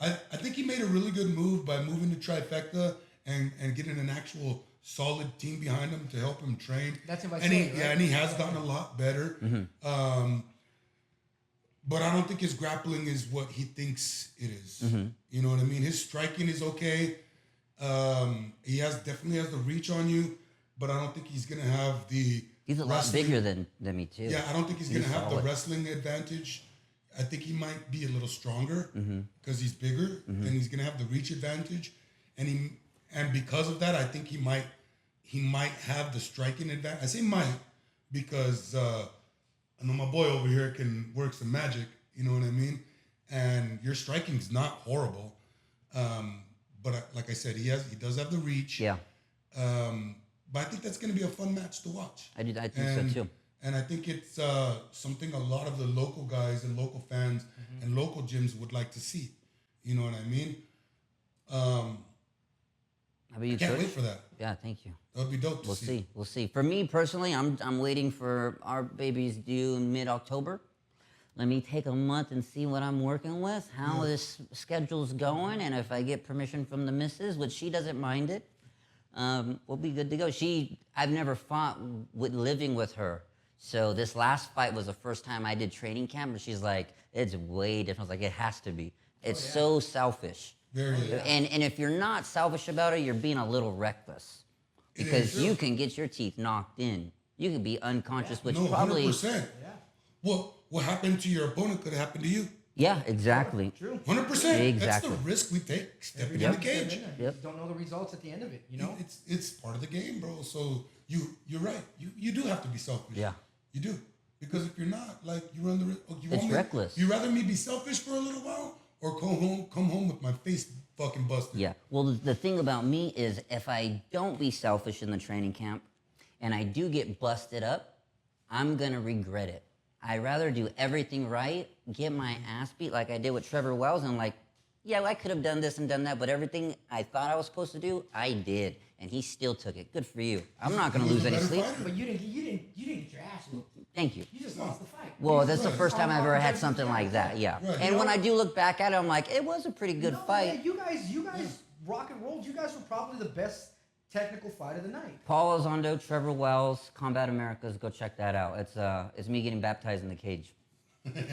I think he made a really good move by moving to Trifecta and getting an actual solid team behind him to help him train. That's what I and say, right? and he has gotten a lot better. But I don't think his grappling is what he thinks it is. You know what I mean? His striking is okay. He definitely has the reach on you, but I don't think he's gonna have the. He's a lot bigger than me too. Yeah, I don't think he's gonna have the solid. wrestling advantage. I think he might be a little stronger because he's bigger, and he's gonna have the reach advantage, and because of that, I think he might have the striking advantage. I say might because I know my boy over here can work some magic. You know what I mean? And your striking's not horrible, but like I said, he does have the reach. Yeah. But I think that's going to be a fun match to watch. I think so too. And I think it's something a lot of the local guys and local fans and local gyms would like to see. You know what I mean? How about you, Can't Coach? wait for that. Yeah, thank you. That would be dope to We'll see. see. We'll see. For me personally, I'm waiting for our baby's due in mid-October. Let me take a month and see what I'm working with, how this schedule's going, and if I get permission from the missus, which she doesn't mind it. we'll be good to go. I've never fought living with her. So this last fight was the first time I did training camp, and she's like, it's way different. I was like, it has to be. It's so selfish. Very. And if you're not selfish about it, you're being a little reckless. Because you can get your teeth knocked in. You can be unconscious, which probably... 100%. Yeah. What happened to your opponent could happen to you. Yeah, exactly. True. 100%. Exactly. That's the risk we take stepping in the cage. You don't know the results at the end of it, you know? It's part of the game, bro. So you're right. You do have to be selfish. Yeah. You do. Because if you're not, like, you run the risk. It's reckless. You rather me be selfish for a little while or come home with my face fucking busted? Yeah. Well, the thing about me is if I don't be selfish in the training camp and I do get busted up, I'm going to regret it. I'd rather do everything right, get my ass beat like I did with Trevor Wells, and like, yeah, well, I could have done this and done that, but everything I thought I was supposed to do, I did, and he still took it. Good for you. I'm not going to lose any sleep. But you didn't get your ass whooped. Thank you. You just lost the fight. Well, that's the first time I've ever had something like that. Yeah. Right. And when I do look back at it, I'm like, it was a pretty good fight. Yeah, you guys rock and rolled. You guys were probably the best technical fight of the night. Paul Elizondo, Trevor Wells, Combat Americas. Go check that out. It's me getting baptized in the cage.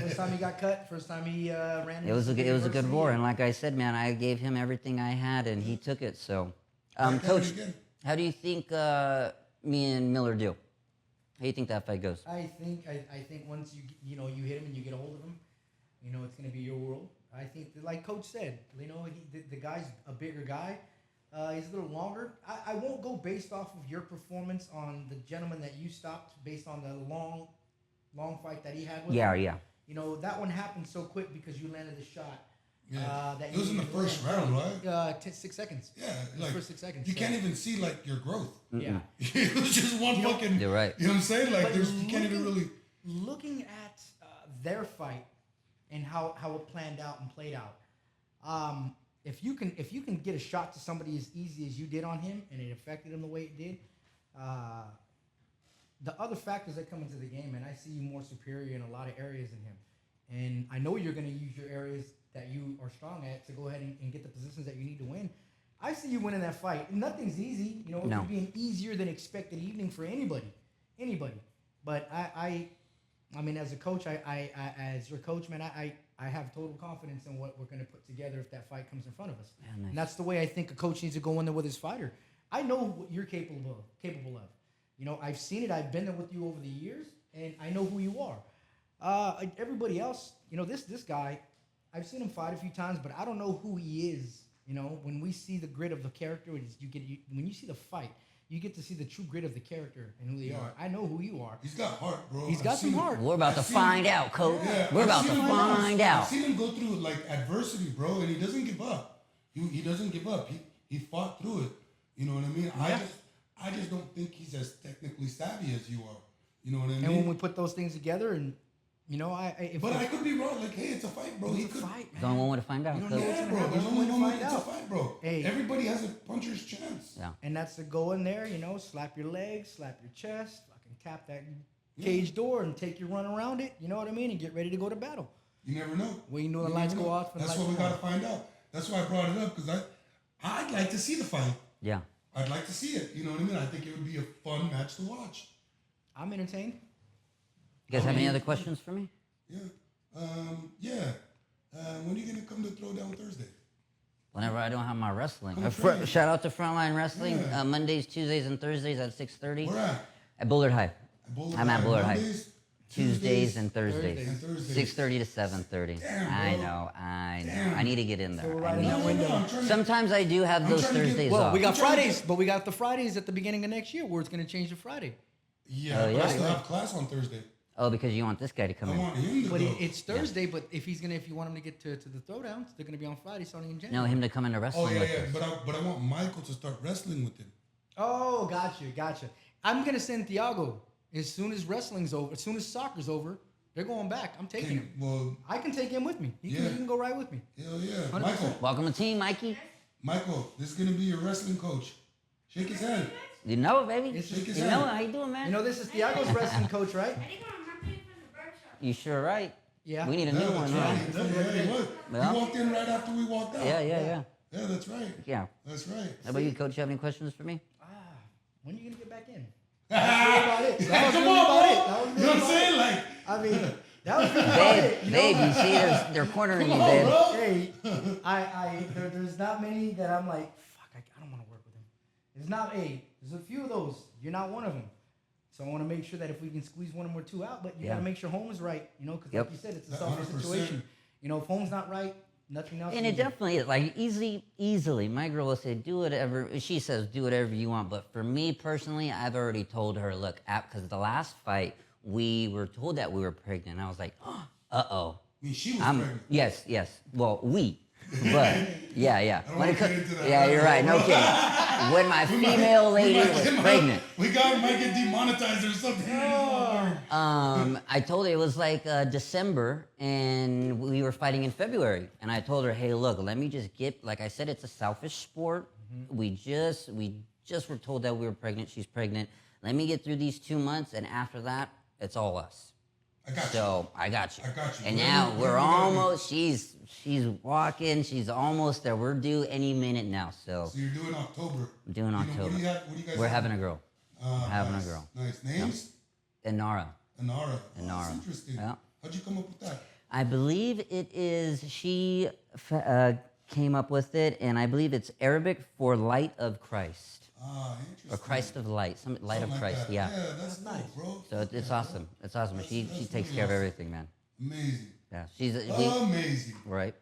First time he got cut. First time he ran. It was a good war, and like I said, man, I gave him everything I had, and he took it. So, Coach, how do you think me and Miller do? How do you think that fight goes? I think once you hit him and you get a hold of him, it's gonna be your world. I think like Coach said, the guy's a bigger guy. He's a little longer. I won't go based off of your performance on the gentleman that you stopped based on the long fight that he had with him. Yeah. That one happened so quick because you landed the shot. Yeah. That it was in the first round, right? 6 seconds. Yeah, like first 6 seconds. You can't even see like your growth. Yeah. It was just one fucking. You're right. You know what I'm saying? Like you can't even really. Looking at their fight and how it planned out and played out. If you can get a shot to somebody as easy as you did on him and it affected him the way it did, the other factors that come into the game, and I see you more superior in a lot of areas than him. And I know you're going to use your areas that you are strong at to go ahead and get the positions that you need to win. I see you winning that fight. Nothing's easy. It could be an easier than expected evening for anybody. But I mean, as a coach, I as your coach, man, I have total confidence in what we're going to put together if that fight comes in front of us. Yeah, nice. And that's the way I think a coach needs to go in there with his fighter. I know what you're capable of. I've seen it. I've been there with you over the years, and I know who you are. Everybody else, this guy, I've seen him fight a few times, but I don't know who he is. When we see the grit of the character, when you see the fight, you get to see the true grit of the character and who they are. I know who you are. He's got heart, bro. He's got some heart. We're about to find out, Coach. Yeah, We're about to find out. I've seen him go through like adversity, bro, and he doesn't give up. He doesn't give up. He fought through it. You know what I mean? Yeah. I just don't think he's as technically savvy as you are. You know what I mean? And when we put those things together, and I could be wrong. Like, hey, it's a fight, bro. It's a fight, man. There's only one way to find out. You don't know Coach. what's Yeah, gonna bro. happen. There's only one way. It's a out. fight, bro. Hey. Everybody has a puncher's chance. Yeah. And that's to go in there, slap your legs, slap your chest, fucking tap that cage door and take your run around it, you know what I mean, and get ready to go to battle. You never know. When you know the lights go off. That's what we got to find out. That's why I brought it up, because I'd like to see the fight. Yeah. I'd like to see it. You know what I mean? I think it would be a fun match to watch. I'm entertained. You guys have any other questions for me? Yeah. When are you going to come to Throwdown Thursday? Whenever I don't have my wrestling. Come train. Shout out to Frontline Wrestling. Yeah. Mondays, Tuesdays, and Thursdays at 6:30. Where at? At Bullard High. I'm at Bullard High. Mondays, Tuesdays and Thursdays. and Thursdays. 6:30 to 7:30. Damn, bro. I know. Damn. I need to get in there. So we're I right in need that to. window. I'm trying to- Sometimes I do have those trying to get- Thursdays Well, off. we got I'm trying to Fridays, but we got the Fridays at the beginning of next year where it's going to change to Friday. Yeah, Oh, but yeah. I still have class on Thursday. Oh, because you want this guy to come I in. want him to But go. it's Thursday, but if you want him to get to the throwdowns, they're going to be on Friday starting in No, January. him to come into Oh, wrestling yeah, with yeah. us. But I want Michael to start wrestling with him. Oh, gotcha. I'm going to send Thiago as soon as wrestling's over, as soon as soccer's over. They're going back. I'm taking him. Well, I can take him with me. He can go right with me. hell yeah. 100%. Michael, Welcome to the team, Mikey. this is going to be your wrestling coach. Shake his hand. You know it, baby. It's You just- know it. How you doing, man? This is Thiago's wrestling coach, right? I think I'm happy from the barbershop. You sure right. Yeah. We need a new Yeah, one, that's huh? right. Yeah, he was. Yeah. He walked in right after we walked out. Yeah. Yeah, Yeah, that's right. Yeah. That's right. How about you, Coach? You have any questions for me? When are you gonna get back in? That was really Come about on, it. bro. That was really You know what I'm about saying? it. Like, I mean, that was really about it. Babe, you see, they're cornering you, come on, babe. bro. Hey, there's not many that I'm like, fuck, I don't want to work with him. There's not there's a few of those. You're not one of them. So I want to make sure that if we can squeeze one or two out, but you got to make sure home is right, you know, because like you said, it's a selfish 100%. situation. You know, if home's not right, nothing else. And it definitely is, like, easily. My girl will say, do whatever. She says, do whatever you want. But for me personally, I've already told her, look, because the last fight, we were told that we were pregnant. And I was like, uh-oh. I mean, she was pregnant. Yes. Well, we. But, yeah. I don't want to get into that. Yeah, you're right. No kidding. When my female lady was pregnant. We might get demonetized or something. I told her it was like December, and we were fighting in February. And I told her, hey, look, let me just get, like I said, it's a selfish sport. We just were told that we were pregnant. She's pregnant. Let me get through these 2 months, and after that, it's all us. I got So I got you. I got you. And Whatever- now whatever we're we gotta do. almost. She's walking. She's almost there. We're due any minute now. So So you're doing October. I'm doing You know, October. what do you guys We're have? having a girl. having nice, a girl. Nice. Names? Inara. Inara. Oh, that's Inara. interesting. Yeah. How'd you come up with that? I believe it is. She came up with it, and I believe it's Arabic for light of Christ. Interesting. Or Christ of light, light Something of like Christ, that. yeah. Yeah, that's nice, bro. So it's awesome. It's awesome. She that's takes really care of awesome. everything, man. Amazing. Yeah, she's Amazing. right.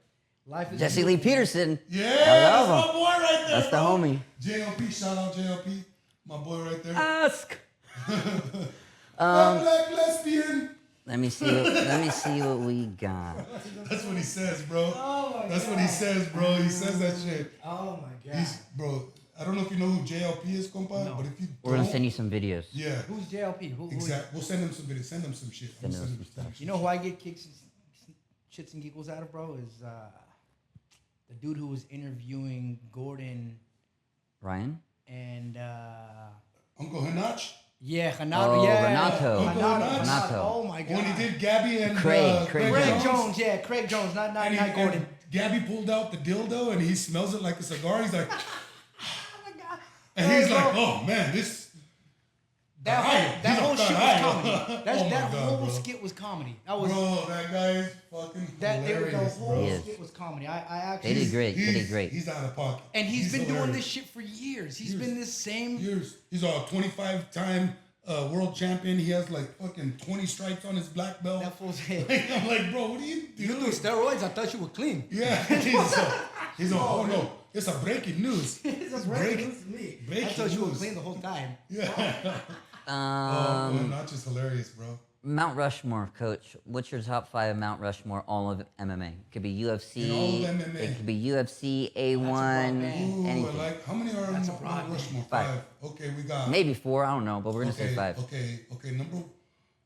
Life is Jesse Lee beautiful. Peterson. Yeah, I that's love my boy right there. That's the bro. homie. JLP, shout out JLP. My boy right there. Ask. I'm black lesbian. Let me see what we got. That's what he says, bro. Oh my That's God. what he says, bro. He says that shit. Oh my God. Bro, I don't know if you know who JLP is, compa, No. but if you We're gonna don't, send you some videos. yeah, Who's JLP? Who exactly. We'll send him some videos. Send him some shit. I'm Send gonna him send some him You know who I get kicks, shits and giggles out of, bro? Is the dude who was interviewing Gordon Ryan? and Uncle Hinach. yeah, Renato. Oh, Yeah, Renato. Renato. Oh my God. When he did Gabby and Craig Craig Jones. Yeah, Craig Jones. Not and Gordon. and Gabby pulled out the dildo and he smells it like a cigar. He's like, Oh my God. and he's Bro, like, oh man, this. That whole shit was comedy. Oh That my whole God, bro. skit was comedy. That was Bro, that guy is fucking hilarious, the bro. whole He is. skit was comedy. I actually They did great. They did great. He's out of pocket. and he's been doing hilarious. this shit for years. He's been this same. Years. He's a 25-time world champion. He has like fucking 20 stripes on his black belt. That fool's head. I'm like, bro, what are you You doing? do steroids? I thought you were clean. Yeah, he's a oh no, it's a breaking news. It's breaking news to me. I breaking thought you were news. clean the whole time. Yeah. Not just hilarious, bro. Mount Rushmore, coach. What's your top 5 Mount Rushmore, all of MMA? It could be UFC. In all of MMA. It could be UFC, A1, Ooh, anything. I like. How many are in Mount Rushmore? 5. Okay, we got. Maybe 4, I don't know, but we're gonna Okay, say 5. Okay.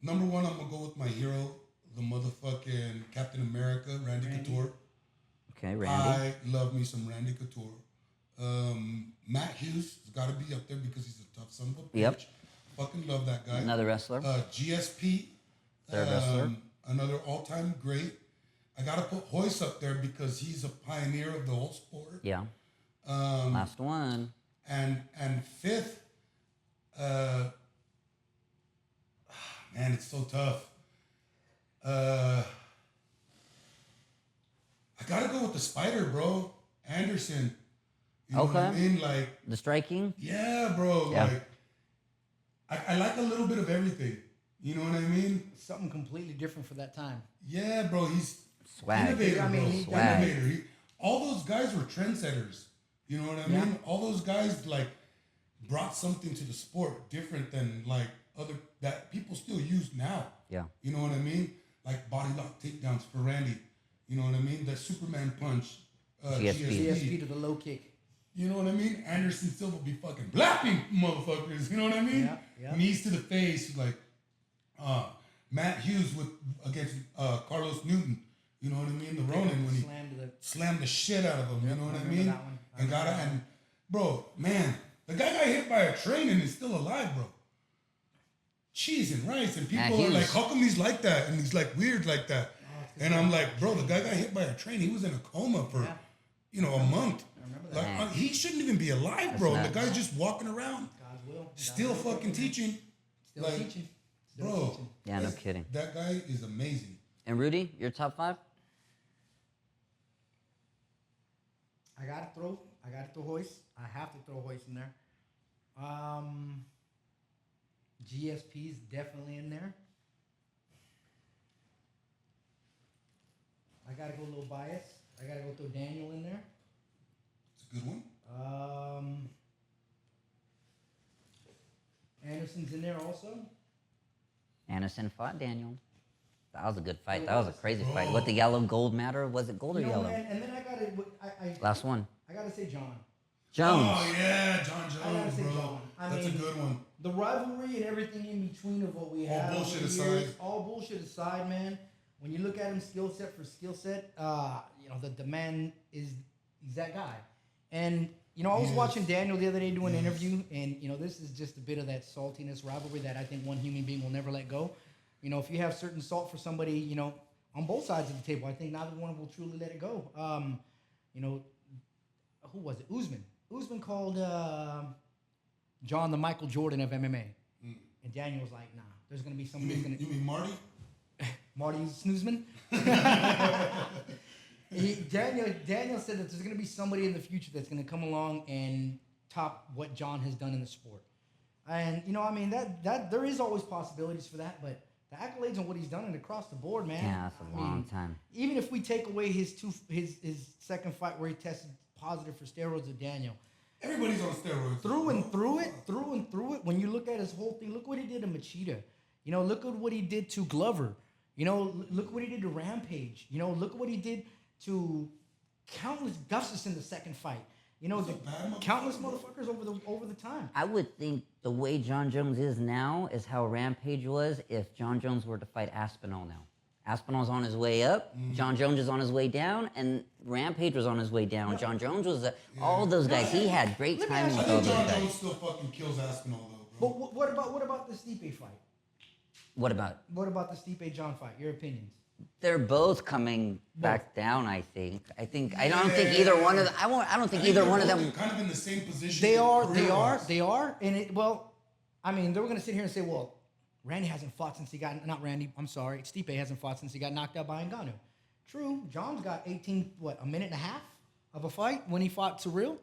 Number 1, I'm gonna go with my hero, the motherfucking Captain America, Randy Couture. Okay, Randy. I love me some Randy Couture. Matt Hughes has got to be up there because he's a tough son of a bitch. Yep. Fucking love that guy. Another wrestler. GSP. Third wrestler. Another all-time great. I got to put Hoyce up there because he's a pioneer of the whole sport. Yeah. Last one. And 5th, man, it's so tough. I gotta go with the Spider, bro. Anderson. You know what I Okay. mean? Like, The striking. yeah, bro. Yeah. Like, I like a little bit of everything. You know what I mean? Something completely different for that time. Yeah, bro. He's Swag. innovator, I mean, bro. he- Swag. Innovator. All those guys were trendsetters. You know what I mean? All those guys like brought something to the sport different than like other that people still use now. Yeah. You know what I mean? Like body lock takedowns for Randy. You know what I mean? That Superman punch. GSP. GSP to the low kick. You know what I mean? Anderson Silva be fucking blapping motherfuckers. You know what I mean? Yeah. Knees to the face, like Matt Hughes against Carlos Newton. You know what I mean? The Ronin when he slammed the shit out of him. You know what I remember mean? that one. And bro, man, the guy got hit by a train and is still alive, bro. Cheese and rice, and people are like, how come he's like that? And he's like weird like that. And I'm like, bro, the guy got hit by a train. He was in a coma for, a month. I remember Like that. he shouldn't even be alive, bro. The nuts. guy's just walking around, God's will. God's still will. fucking teaching. Still like, teaching. Still Bro, teaching. Yeah, no kidding. That guy is amazing. And Rudy, your top 5? I gotta throw Hoist. I have to throw Hoist in there. GSP's definitely in there. I gotta go a little biased. I gotta go throw Daniel in there. It's a good one. Anderson's in there also. Anderson fought Daniel. That was a good fight. That was a crazy fight. What the yellow gold matter? Was it gold or yellow? Man, and then I gotta Last one. I gotta say John. Jones. Oh yeah, John I gotta Jones, say bro. John. That's a good one. The rivalry and everything in between of what we All have. bullshit over the aside. years, all bullshit aside, man. When you look at him skill set for skill set, the man he's that guy. And I was watching Daniel the other day do an interview, and this is just a bit of that saltiness rivalry that I think one human being will never let go. If you have certain salt for somebody, on both sides of the table, I think neither one will truly let it go. Who was it? Usman called John the Michael Jordan of MMA. And Daniel was like, nah, there's going to be somebody who's going to... You mean Marty? Marty Snoozman? Daniel said that there's going to be somebody in the future that's going to come along and top what John has done in the sport. And, that there is always possibilities for that, but the accolades on what he's done and across the board, man. Yeah, that's a long time. Even if we take away his second fight where he tested positive for steroids with Daniel, Everybody's on steroids. through and through it. When you look at his whole thing, look what he did to Machida. Look at what he did to Glover. Look what he did to Rampage. Look at what he did to countless Gustafsson in the second fight. Countless motherfuckers over the time. I would think the way John Jones is now is how Rampage was if John Jones were to fight Aspinall now. Aspinall's on his way up, John Jones is on his way down, and Rampage was on his way down. John Jones was all those guys. He had great Let me timing ask with you, all those John Jones guys. still fucking kills Aspinall though, bro. But what about the Stipe fight? What about? What about the Stipe John fight? Your opinions? They're both coming back down. I think. I don't think either one of them. I don't think either one of them. Kind of in the same position. They are, and they were gonna sit here and say, well, Randy hasn't fought since he got, not Randy, I'm sorry, Stipe hasn't fought since he got knocked out by Ngannou. True, John's got a minute and a half of a fight when he fought Surreal,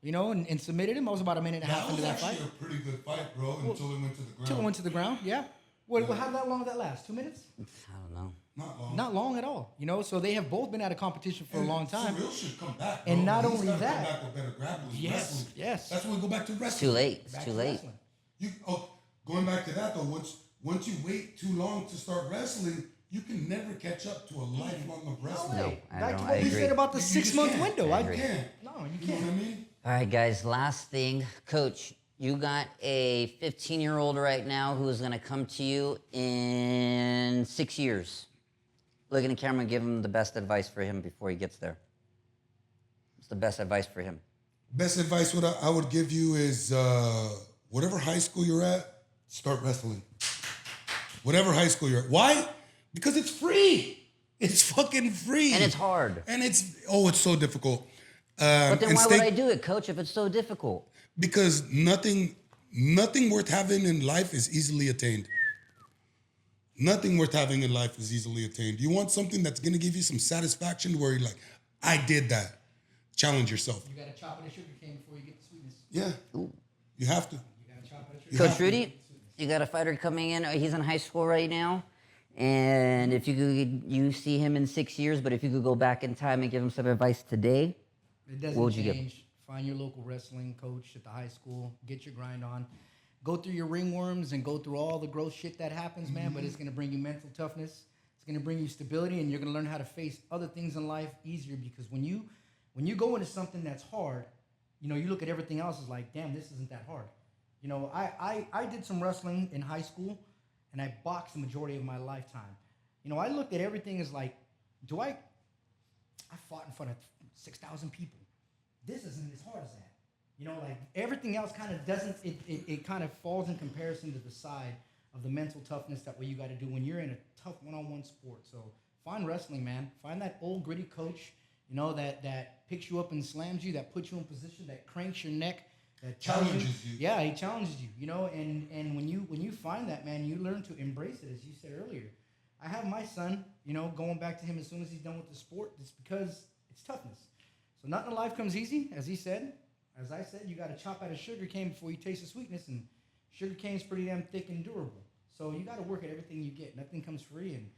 and submitted him. I was about a minute and a half into that fight. That was actually a pretty good fight, bro, until it went to the ground. Until it went to the ground, yeah. How long did that last? 2 minutes? I don't know. Not long. Not long at all, So they have both been out of competition for a long time. Surreal should come back, bro. And not He's only gotta that- come back with better grappling. Yes, wrestling. yes. That's when we go back to It's wrestling. too late. It's Back too to late. wrestling. Going back to that though, once you wait too long to start wrestling, you can never catch up to a lifelong of wrestling. No. I Back to don't- what I we agree. said about the You just 6-month can't. window. You can't. No, you You know can't. what I mean? All right, guys, last thing. Coach, you got a 15-year-old right now who is going to come to you in 6 years. Look in the camera and give him the best advice for him before he gets there. What's the best advice for him? Best advice what I would give you is whatever high school you're at, start wrestling. Whatever high school you're at. Why? Because it's free. It's fucking free. And it's hard. And it's so difficult. But then and why would I do it, Coach, if it's so difficult? Because nothing worth having in life is easily attained. Nothing worth having in life is easily attained. You want something that's going to give you some satisfaction where you're like, I did that. Challenge yourself. You got to chop it a sugar cane before you get the sweetness. Yeah. You have to. You got to chop it a sugar Coach Rudy, you got a fighter coming in. He's in high school right now. And if you see him in 6 years, but if you could go back in time and give him some advice today, It doesn't what would you give? change. Find your local wrestling coach at the high school. Get your grind on. Go through your ringworms and go through all the gross shit that happens, man. But it's going to bring you mental toughness. It's going to bring you stability, and you're going to learn how to face other things in life easier. Because when you go into something that's hard, you look at everything else as like, damn, this isn't that hard. I did some wrestling in high school, and I boxed the majority of my lifetime. I looked at everything as like, I fought in front of 6,000 people. This isn't as hard as that. Everything else kind of doesn't, it kind of falls in comparison to the side of the mental toughness that what you got to do when you're in a tough one-on-one sport. So find wrestling, man. Find that old gritty coach. you know, that picks you up and slams you, that puts you in position, that cranks your neck, that tells Challenges you. Yeah, he challenges you, you know, and when you find that, man, you learn to embrace it, as you said earlier. I have my son, you know, going back to him as soon as he's done with the sport. It's because it's toughness. So nothing in life comes easy, as he said. As I said, you got to chop out a sugar cane before you taste the sweetness, and sugar cane's pretty damn thick and durable. So you got to work at everything you get. Nothing comes free, and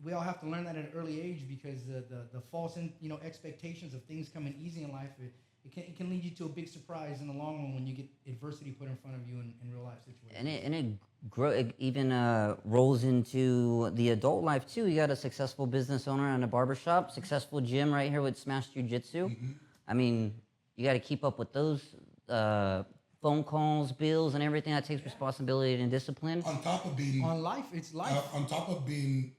we all have to learn that at an early age, because the false expectations of things coming easy in life, it can lead you to a big surprise in the long run when you get adversity put in front of you in real life situations. And it even rolls into the adult life too. You got a successful business owner and a barbershop, successful gym right here with Smash Jiu-Jitsu. I mean, you got to keep up with those phone calls, bills, and everything. That takes responsibility and discipline. On top of being On life, it's life. on top of being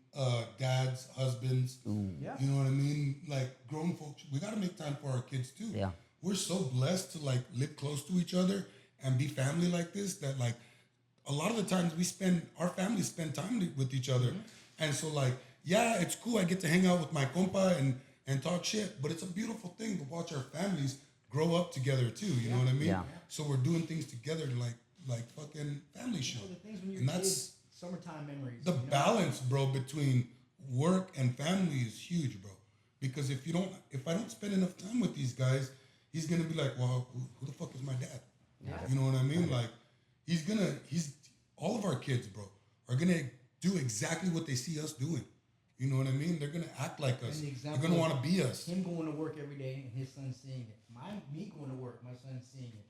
dads, husbands, Yeah. you know what I mean? Like grown folks, we got to make time for our kids too. Yeah. We're so blessed to like live close to each other and be family like this, that like a lot of the times our families spend time with each other. And so like, yeah, it's cool. I get to hang out with my compa and talk shit, but it's a beautiful thing to watch our families grow up together too. You know what I mean? Yeah. So we're doing things together like fucking family shit. You know, the things when you're And kids, summertime memories. the you know? balance, bro, between work and family is huge, bro. Because if I don't spend enough time with these guys, he's gonna be like, well, who the fuck is my dad? Yeah. You know what I mean? Like, all of our kids, bro, are gonna do exactly what they see us doing. You know what I mean? They're gonna act like us. And the They're example gonna is want to be us. Him going to work every day and his son seeing it. Me going to work, my son seeing it.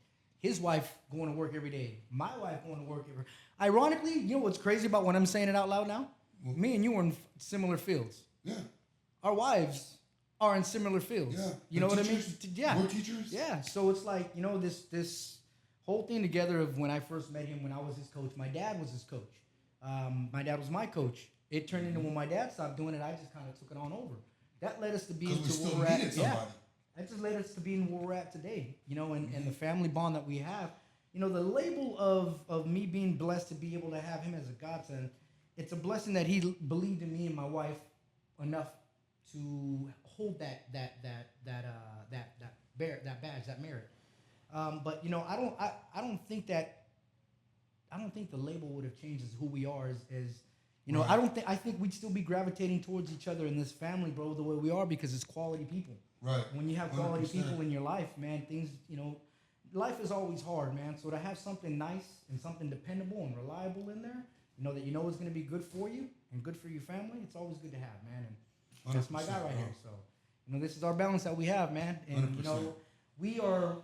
His wife going to work every day. My wife going to work every. Ironically, you know what's crazy about when I'm saying it out loud now? Me and you are in similar fields. Yeah. Our wives are in similar fields. Yeah. You know We're what I mean? teachers. Yeah. We're teachers. Yeah. So it's like, you know, this whole thing together of when I first met him, when I was his coach. My dad was his coach. My dad was my coach. It turned into when my dad stopped doing it, I just kind of took it on over. That led us to be Because we to still where we're at. needed Yeah. somebody. That just led us to being where we're at today, you know, and the family bond that we have. You know, the label of me being blessed to be able to have him as a godson, it's a blessing that he believed in me and my wife enough to hold that badge, that merit. But you know, I don't think the label would have changed as who we are as you know, Right. I think we'd still be gravitating towards each other in this family, bro, the way we are, because it's quality people. Right. When you have quality 100%. people in your life, man, things, you know, life is always hard, man. So to have something nice and something dependable and reliable in there, you know is going to be good for you and good for your family, it's always good to have, man. And that's my guy 100%, right bro. here. So, you know, this is our balance that we have, man. And, you know, 100%.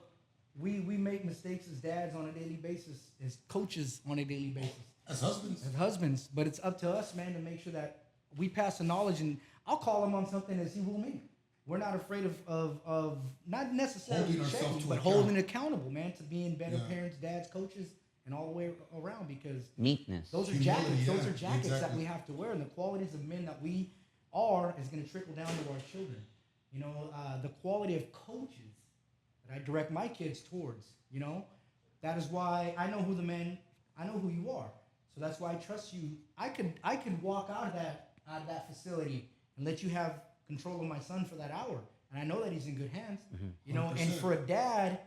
we make mistakes as dads on a daily basis, as coaches on a daily basis. As husbands. As husbands, but it's up to us, man, to make sure that we pass the knowledge, and I'll call him on something as he will me. We're not afraid of not necessarily Holding ourselves checking, to but account. holding accountable, man, to being better Yeah. parents, dads, coaches, and all the way around, because Meekness. those are Humility, jackets. Those yeah, are jackets that exactly. we have to wear, and the qualities of men that we are is going to trickle down to our children. You know, the quality of coaches that I direct my kids towards. You know, that is why I know who you are. So that's why I trust you. I could walk out of that facility and let you have control of my son for that hour, and I know that he's in good hands. You know, and 100%. for a dad,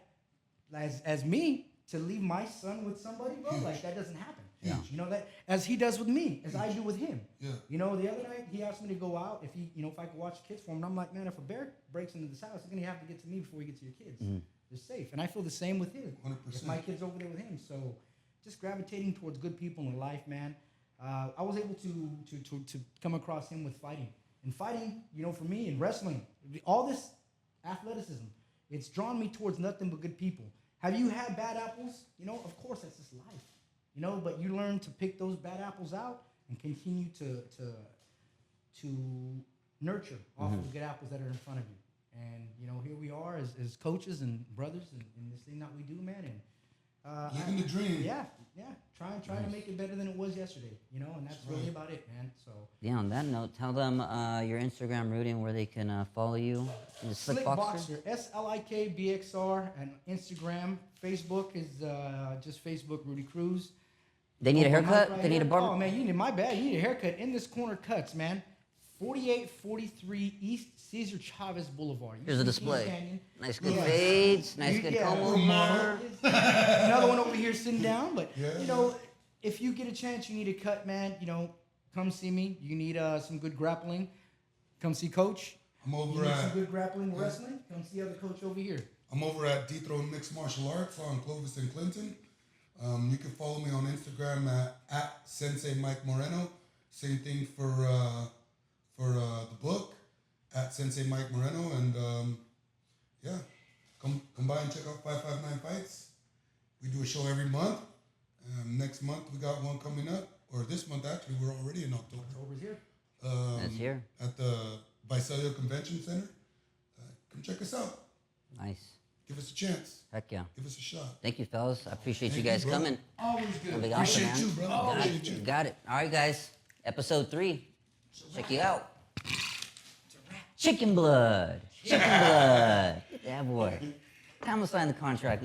as me, to leave my son with somebody, bro, Huge. like that doesn't happen. Yeah. You know that, as he does with me, as I do with him. Yeah. You know, the other night he asked me to go out if I could watch kids for him, and I'm like, man, if a bear breaks into this house, he's gonna have to get to me before he gets to your kids. They're safe, and I feel the same with him. 100%. If my kid's over there with him, so just gravitating towards good people in life, man. I was able to come across him with fighting. And fighting, you know, for me, and wrestling, all this athleticism, it's drawn me towards nothing but good people. Have you had bad apples? You know, of course, that's just life. You know, but you learn to pick those bad apples out and continue to nurture off of the good apples that are in front of you. And, you know, here we are as coaches and brothers in this thing that we do, man. And Living the dream. Yeah. Trying to make it better than it was yesterday, you know, and that's really about it, man. So Yeah, on that note, tell them your Instagram, Rudy, and where they can follow you. The Slick Boxer, SLIKBXR, and Instagram. Facebook is just Facebook Rudy Cruz. They need a Oh, my mic haircut? right They need a here. barber? Oh man, you need my bad. You need a haircut in this corner cuts, man. 4843 East Cesar Chavez Boulevard. Here's a Houston, display. Canyon. Nice good Yes. fades, nice good Yeah, comb model. over. Another one over here sitting down, but Yeah. you know, if you get a chance, you need a cut, man. You know, come see me. You need some good grappling. Come see Coach. I'm You over need some at good grappling wrestling. Come see other coach over here. I'm over at Dethrone Mixed Martial Arts on Clovis and Clinton. You can follow me on Instagram at Sensei Mike Moreno. Same thing for the book at Sensei Mike Moreno, and yeah, come by and check out 559 Fights. We do a show every month. Next month we got one coming up, or this month actually. We're already in October. October's here. That's here. At the Visalia Convention Center. Come check us out. Nice. Give us a chance. Heck yeah. Give us a shot. Thank you, fellas. I appreciate Thank you guys you, bro. coming. Always No good. big offer, Appreciate man. you, brother. Got Appreciate it. you. Got it. All right, guys. Episode 3. Check you out. Chicken blood. Chicken blood. Yeah, boy. Time to sign the contract.